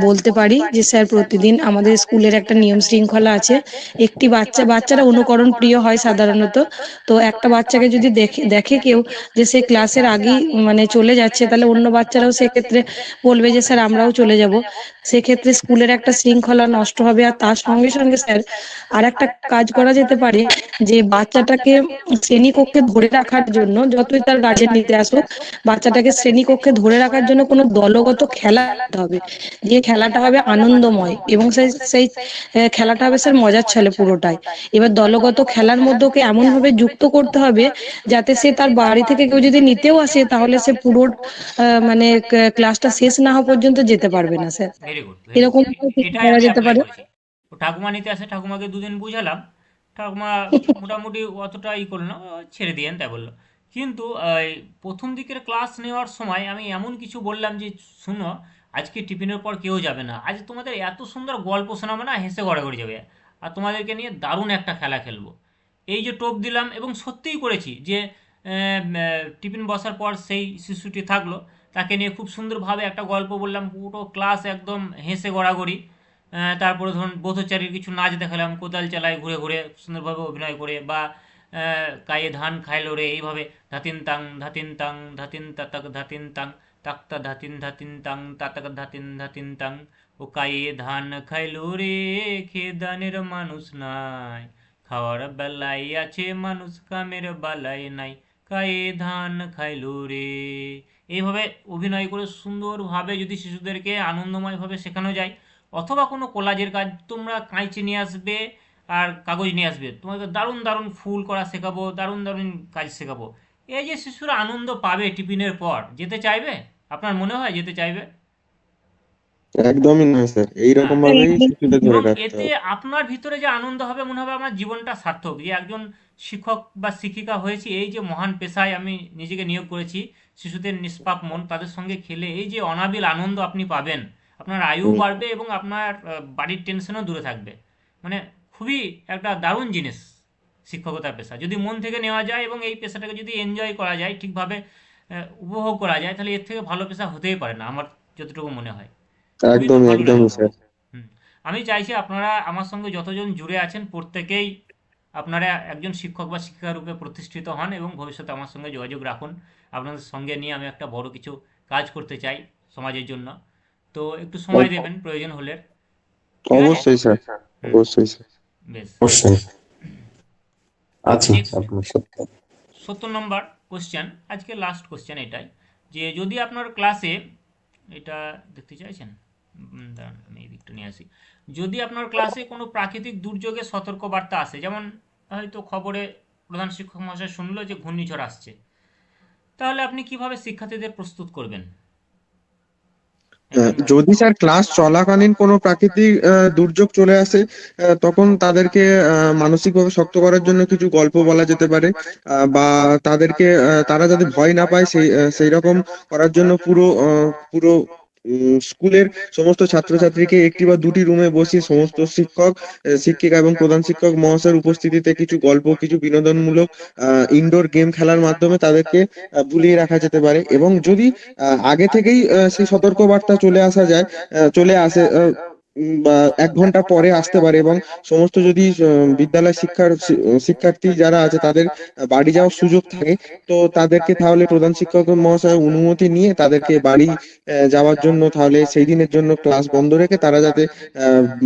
বলতে পারি যে স্যার প্রতিদিন আমাদের স্কুলের একটা নিয়ম শৃঙ্খলা আছে। একটি বাচ্চারা অনুকরণ প্রিয় হয় সাধারণত। তো একটা বাচ্চাকে যদি দেখে কেউ যে সে ক্লাসের আগেই মানে চলে যাচ্ছে, তাহলে অন্য বাচ্চারাও সেক্ষেত্রে বলবে যে স্যার আমরাও চলে যাব। সেক্ষেত্রে স্কুলের একটা শৃঙ্খলা নষ্ট হবে। আর তার সঙ্গে সঙ্গে স্যার আর একটা কাজ করা যেতে পারে যে বাচ্চাটাকে শ্রেণীকক্ষে ধরে রাখার জন্য, যতই তার গার্জেন নিতে আসুক, বাচ্চাটাকে শ্রেণীকক্ষে ধরে রাখার জন্য কোনো দলগত খেলা করতে হবে, যে খেলাটা হবে আনন্দময় এবং সেই খেলাটা হবে স্যার মজার ছলে পুরোটাই। এবার দলগত খেলার মধ্যে ওকে এমন ভাবে যুক্ত করতে হবে যাতে সে তার বাড়ি থেকে কেউ যদি নিতেও আসে তাহলে সে পুরো মানে ক্লাসটা শেষ না হওয়া পর্যন্ত যেতে পারবে না sir. Very good, very good. এরকম ভাবে কিছু এটাই করা আমি যেতে অ্যাপ্লাই পারে। করেছি। ও ঠাকুমা নিতে আসে, ঠাকুমাকে দুদিন বুঝালাম, ঠাকুমা মোটামুটি অতটা ই করলো না, ও ছেড়ে দিয়েন তাই বললো। কিন্তু এই প্রথম দিকের ক্লাস নেওয়ার সময় আমি এমন কিছু বললাম যে শুনো, আজকে টিফিনের পর কেউ যাবে না, আজ তোমাদের এত সুন্দর গল্প শোনাবো না, হেসে গড়াগড়ি যাবে, আর তোমাদেরকে নিয়ে দারুণ একটা খেলা খেলবো। এই যে টোপ দিলাম, এবং সত্যিই করেছি যে টিফিন বসার পর সেই শিশুটি থাকলো, তাকে নিয়ে খুব সুন্দরভাবে একটা গল্প বললাম, পুরো ক্লাস একদম হেসে গড়াগড়ি। তারপরে ধরুন বোধচারীর কিছু নাচ দেখালাম, কোদাল চালায় ঘুরে ঘুরে সুন্দরভাবে অভিনয় করে, বা কায়ে ধান খাইলো রে, এইভাবে ধাতিন তাং ধাতিন তাং ধাতিন তাতাক ধাতিন তাং তাক্তা ধাতিন ধাতিন তাং তাতাক ধাতিন ধাতিন তাং, ও কায়ে ধান খাইলো রে, খেয়ে দানের মানুষ নাই, খাওয়ার বেলায় আছে মানুষ, কামের বেলায় নাই, কায়ে ধান খাইলো রে। এইভাবে অভিনয় করে সুন্দরভাবে যদি শিশুদেরকে আনন্দময়ভাবে শেখানো যায়, অথবা কোনো কোলাজের কাজ, তোমরা কাঁচি নিয়ে আসবে আর কাগজ নিয়ে আসবে, তোমাকে দারুণ দারুণ ফুল করা শেখাবো, দারুণ দারুণ কাজ শেখাবো, এই যে শিশুরা আনন্দ পাবে টিফিনের পর, যেতে চাইবে? আপনার মনে হয় যেতে চাইবে? একদমই নয় স্যার, এইরকম হ্যাঁ, ভাবেই শিশুদের ধরে এবং রাখতে এতে হবে। আপনার ভিতরে যে আনন্দ হবে, মনে হবে আমার জীবনটা সার্থক, যে একজন শিক্ষক বা শিক্ষিকা হয়েছি, এই যে মহান পেশায় আমি নিজেকে নিয়োগ করেছি, শিশুদের নিষ্পাপ মন, তাদের সঙ্গে খেলে এই যে অনাবিল আনন্দ আপনি পাবেন, আপনার আয়ু হুম, বাড়বে এবং আপনার বাড়ির টেনশনও দূরে থাকবে। মানে খুবই একটা দারুণ জিনিস শিক্ষকতার পেশা, যদি মন থেকে নেওয়া যায় এবং এই পেশাটাকে যদি এনজয় করা যায়, ঠিকভাবে উপভোগ করা যায়, তাহলে এর থেকে ভালো পেশা হতেই পারে না, আমার যতটুকু মনে হয়। খুবই একদমই ভালো লাগে একদমই আমার। স্যার। হুম। আমি চাইছি আপনারা আমার সঙ্গে যতজন জুড়ে আছেন প্রত্যেকেই আপনারা একজন শিক্ষক বা শিক্ষিকা রূপে প্রতিষ্ঠিত হন এবং ভবিষ্যতে আমার সঙ্গে যোগাযোগ রাখুন। আপনাদের সঙ্গে নিয়ে আমি একটা বড় কিছু কাজ করতে চাই সমাজের জন্য। তো একটু সময় দেবেন প্রয়োজন হলে। ঠিক আছে? অবশ্যই স্যার, হুম। অবশ্যই স্যার। বেশ। অবশ্যই আছি নেক্সট আপনার সাথে। ৭০ নম্বর কোশ্চেন, আজকে লাস্ট কোশ্চেন এটাই, যে যদি আপনার ক্লাসে, এটা দেখতে চাইছেন? দাঁড়ান আমি এই দিকটা নিয়ে আসি। যদি আপনার ক্লাসে কোনো প্রাকৃতিক দুর্যোগের সতর্কবার্তা আসে, যেমন হয়তো খবরে প্রধান শিক্ষক মহাশয় শুনলো যে ঘূর্ণিঝড় আসছে, তাহলে আপনি কিভাবে শিক্ষার্থীদের প্রস্তুত করবেন? একজন যদি স্যার ক্লাস চলাকালীন কোনো প্রাকৃতিক দুর্যোগ চলে আসে, তখন তাদেরকে মানসিকভাবে শক্ত করার জন্য কিছু গল্প বলা যেতে পারে, বা তাদেরকে তারা যাতে ভয় না পায় সেই রকম করার জন্য পুরো স্কুলের সমস্ত ছাত্রছাত্রীকে একটি বা দুটি রুমে বসিয়ে সমস্ত শিক্ষক, শিক্ষিকা এবং প্রধান শিক্ষক মহাশয়ের উপস্থিতিতে কিছু গল্প, কিছু বিনোদনমূলক ইনডোর গেম খেলার মাধ্যমে তাদেরকে ভুলিয়ে রাখা যেতে পারে। এবং যদি আগে থেকেই সেই সতর্কবার্তা চলে আসে, বা 1 ঘন্টা পরে আসতে পারে, এবং সমস্ত যদি বিদ্যালয় শিক্ষার্থী যারা আছে তাদের বাড়ি যাওয়ার সুযোগ থাকে, তো তাদেরকে তাহলে প্রধান শিক্ষক মহাশয়ের অনুমতি নিয়ে তাদেরকে বাড়ি যাওয়ার জন্য, তাহলে সেই দিনের জন্য ক্লাস বন্ধ রেখে তারা যাতে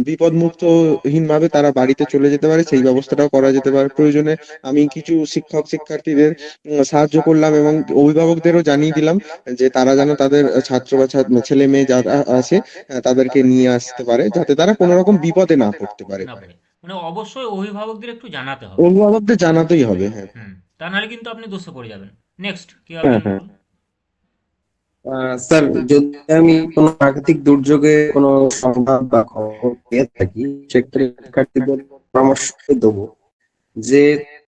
বিপদমুক্তহীন ভাবে তারা বাড়িতে চলে যেতে পারে, সেই ব্যবস্থাটাও করা যেতে পারে। প্রয়োজনে আমি কিছু শিক্ষক শিক্ষার্থীদের সাহায্য করলাম এবং অভিভাবকদেরও জানিয়ে দিলাম যে তারা যেন তাদের ছাত্র বা ছেলে মেয়ে যারা আছে তাদেরকে নিয়ে আসতে পারে, যাতে তারা কোনো রকম বিপদে না পড়তে পারে। না পড়ে, মানে অবশ্যই অভিভাবকদের একটু জানাতে হবে। অভিভাবকদের জানাতেই হবে, হ্যাঁ। হুম। তা নাহলে কিন্তু আপনি দোষে পড়ে যাবেন। নেক্সট কি হ্যাঁ, ভাবছেন হ্যাঁ। বলুন। স্যার, যদি আমি কোনো প্রাকৃতিক দুর্যোগে কোনো সংবাদ বা খবর পেয়ে থাকি, সেক্ষেত্রে শিক্ষার্থীদের পরামর্শ দেবো যে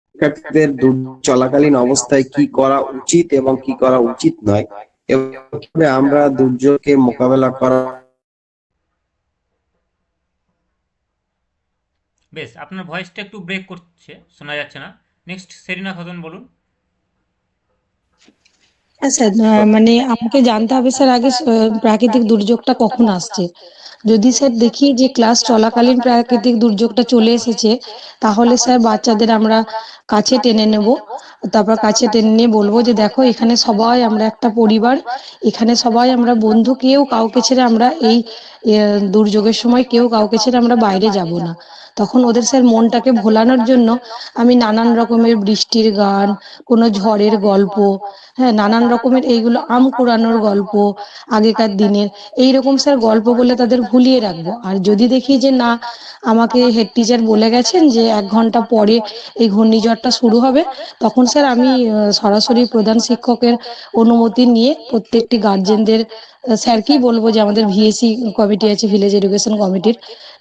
শিক্ষার্থীদের দুর্যোগ চলাকালীন অবস্থায় কি করা উচিত এবং কি করা উচিত নয়, এবং কিভাবে আমরা দুর্যোগকে মোকাবেলা করা। বেশ, আপনার ভয়েসটা একটু ব্রেক করছে, শোনা যাচ্ছে না। নেক্সট সেরিনা খাতুন বলুন। হ্যাঁ স্যার, মানে আমাকে জানতে হবে স্যার আগে প্রাকৃতিক দুর্যোগটা কখন আসছে। যদি স্যার দেখি যে ক্লাস চলাকালীন প্রাকৃতিক দুর্যোগটা চলে এসেছে, তাহলে স্যার বাচ্চাদের আমরা কাছে টেনে নেব। তারপর কাছে টেনে নিয়ে বলবো যে দেখো এখানে সবাই আমরা একটা পরিবার, এখানে সবাই আমরা বন্ধু, কেউ কাউকে ছেড়ে আমরা এই দুর্যোগের সময় কেউ কাউকে ছেড়ে আমরা বাইরে যাব না। তখন ওদের স্যার মনটাকে ভোলানোর জন্য আমি নানান রকমের বৃষ্টির গান, কোনো ঝড়ের গল্প, হ্যাঁ নানান রকমের এইগুলো আম কুড়ানোর গল্প আগেকার দিনের, এইরকম স্যার গল্প বলে তাদের ভুলিয়ে রাখবো। আর যদি দেখি যে না, আমাকে হেড টিচার বলে গেছেন যে 1 ঘন্টা পরে এই ঘূর্ণিঝড়টা শুরু হবে, তখন স্যার আমি সরাসরি প্রধান শিক্ষকের অনুমতি নিয়ে প্রত্যেকটি গার্জেনদের স্যারকেই বলবো যে আমাদের ভিএসি কমিটি আছে, ভিলেজ এডুকেশন কমিটির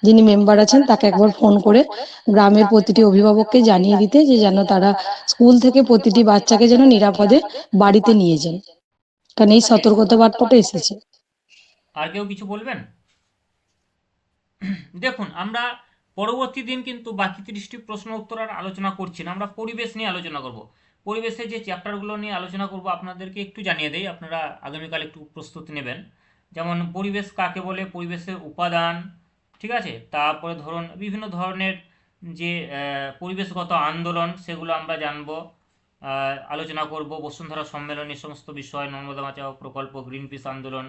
যিনি মেম্বার আছেন, তাকে একবার ফোন করে গ্রামের প্রতিটি অভিভাবককে জানিয়ে দিতে যে যেন তারা স্কুল থেকে প্রতিটি বাচ্চাকে যেন নিরাপদে বাড়িতে নিয়ে যান, কারণ এই সতর্কতা বার্তাটা এসেছে। আর কেউ কিছু বলবেন? দেখুন, আমরা পরবর্তী দিন কিন্তু বাকি 30টি প্রশ্ন উত্তর আর আলোচনা করছি না, আমরা পরিবেশ নিয়ে আলোচনা করব। পরিবেশের যে চ্যাপ্টারগুলো নিয়ে আলোচনা করব আপনাদেরকে একটু জানিয়ে দেই, আপনারা আগামীকাল একটু প্রস্তুতি নেবেন। যেমন পরিবেশ কাকে বলে, পরিবেশের উপাদান, ঠিক আছে, তারপরে ধরুন বিভিন্ন ধরনের যে পরিবেশগত আন্দোলন সেগুলো আমরা জানব, আলোচনা করব। বসুন্ধরা সম্মেলন, এই সমস্ত বিষয়, নর্মদা বাঁচাও প্রকল্প, গ্রিন পিস আন্দোলন,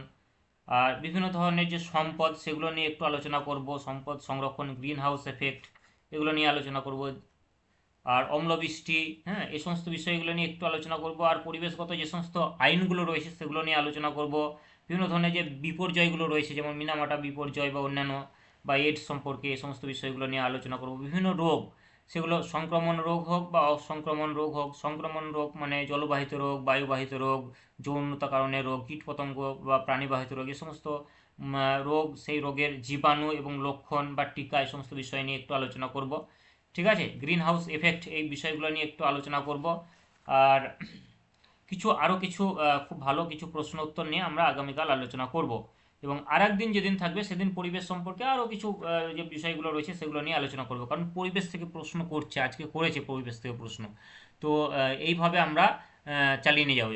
আর বিভিন্ন ধরনের যে সম্পদ সেগুলো নিয়ে একটু আলোচনা করব, সম্পদ সংরক্ষণ, গ্রিন হাউস এফেক্ট, এগুলো নিয়ে আলোচনা করব। আর অম্লবৃষ্টি, হ্যাঁ, এই সমস্ত বিষয়গুলো নিয়ে একটু আলোচনা করব। আর পরিবেশগত যে সমস্ত আইনগুলো রয়েছে সেগুলো নিয়ে আলোচনা করব। বিভিন্ন ধরনের যে বিপর্যয়গুলো রয়েছে, যেমন মিনামাটা বিপর্যয় বা অন্যান্য, বা এইডস সম্পর্কে, এই সমস্ত বিষয়গুলো নিয়ে আলোচনা করব। বিভিন্ন রোগ, সেগুলো সংক্রমণ রোগ হোক বা অসংক্রমণ রোগ হোক। সংক্রমণ রোগ মানে জলবাহিত রোগ, বায়ুবাহিত রোগ, যৌনতা কারণে রোগ, কীটপতঙ্গ বা প্রাণীবাহিত রোগ, এই সমস্ত রোগ, সেই রোগের জীবাণু এবং লক্ষণ বা টিকা, এই সমস্ত বিষয় নিয়ে একটু আলোচনা করব। ঠিক আছে, গ্রিন হাউস এফেক্ট, এই বিষয়গুলো নিয়ে একটু আলোচনা করব। আর আরও কিছু খুব ভালো কিছু প্রশ্ন উত্তর নিয়ে আমরা আগামীকাল আলোচনা করব। এবং আরেকদিন যেদিন থাকবে সেদিন পরিবেশ সম্পর্কে আরও কিছু যে বিষয়গুলো রয়েছে সেগুলো নিয়ে আলোচনা করব, কারণ পরিবেশ থেকে প্রশ্ন করছে, আজকে করেছে পরিবেশ থেকে প্রশ্ন। তো এইভাবে আমরা চালিয়ে নিয়ে যাব।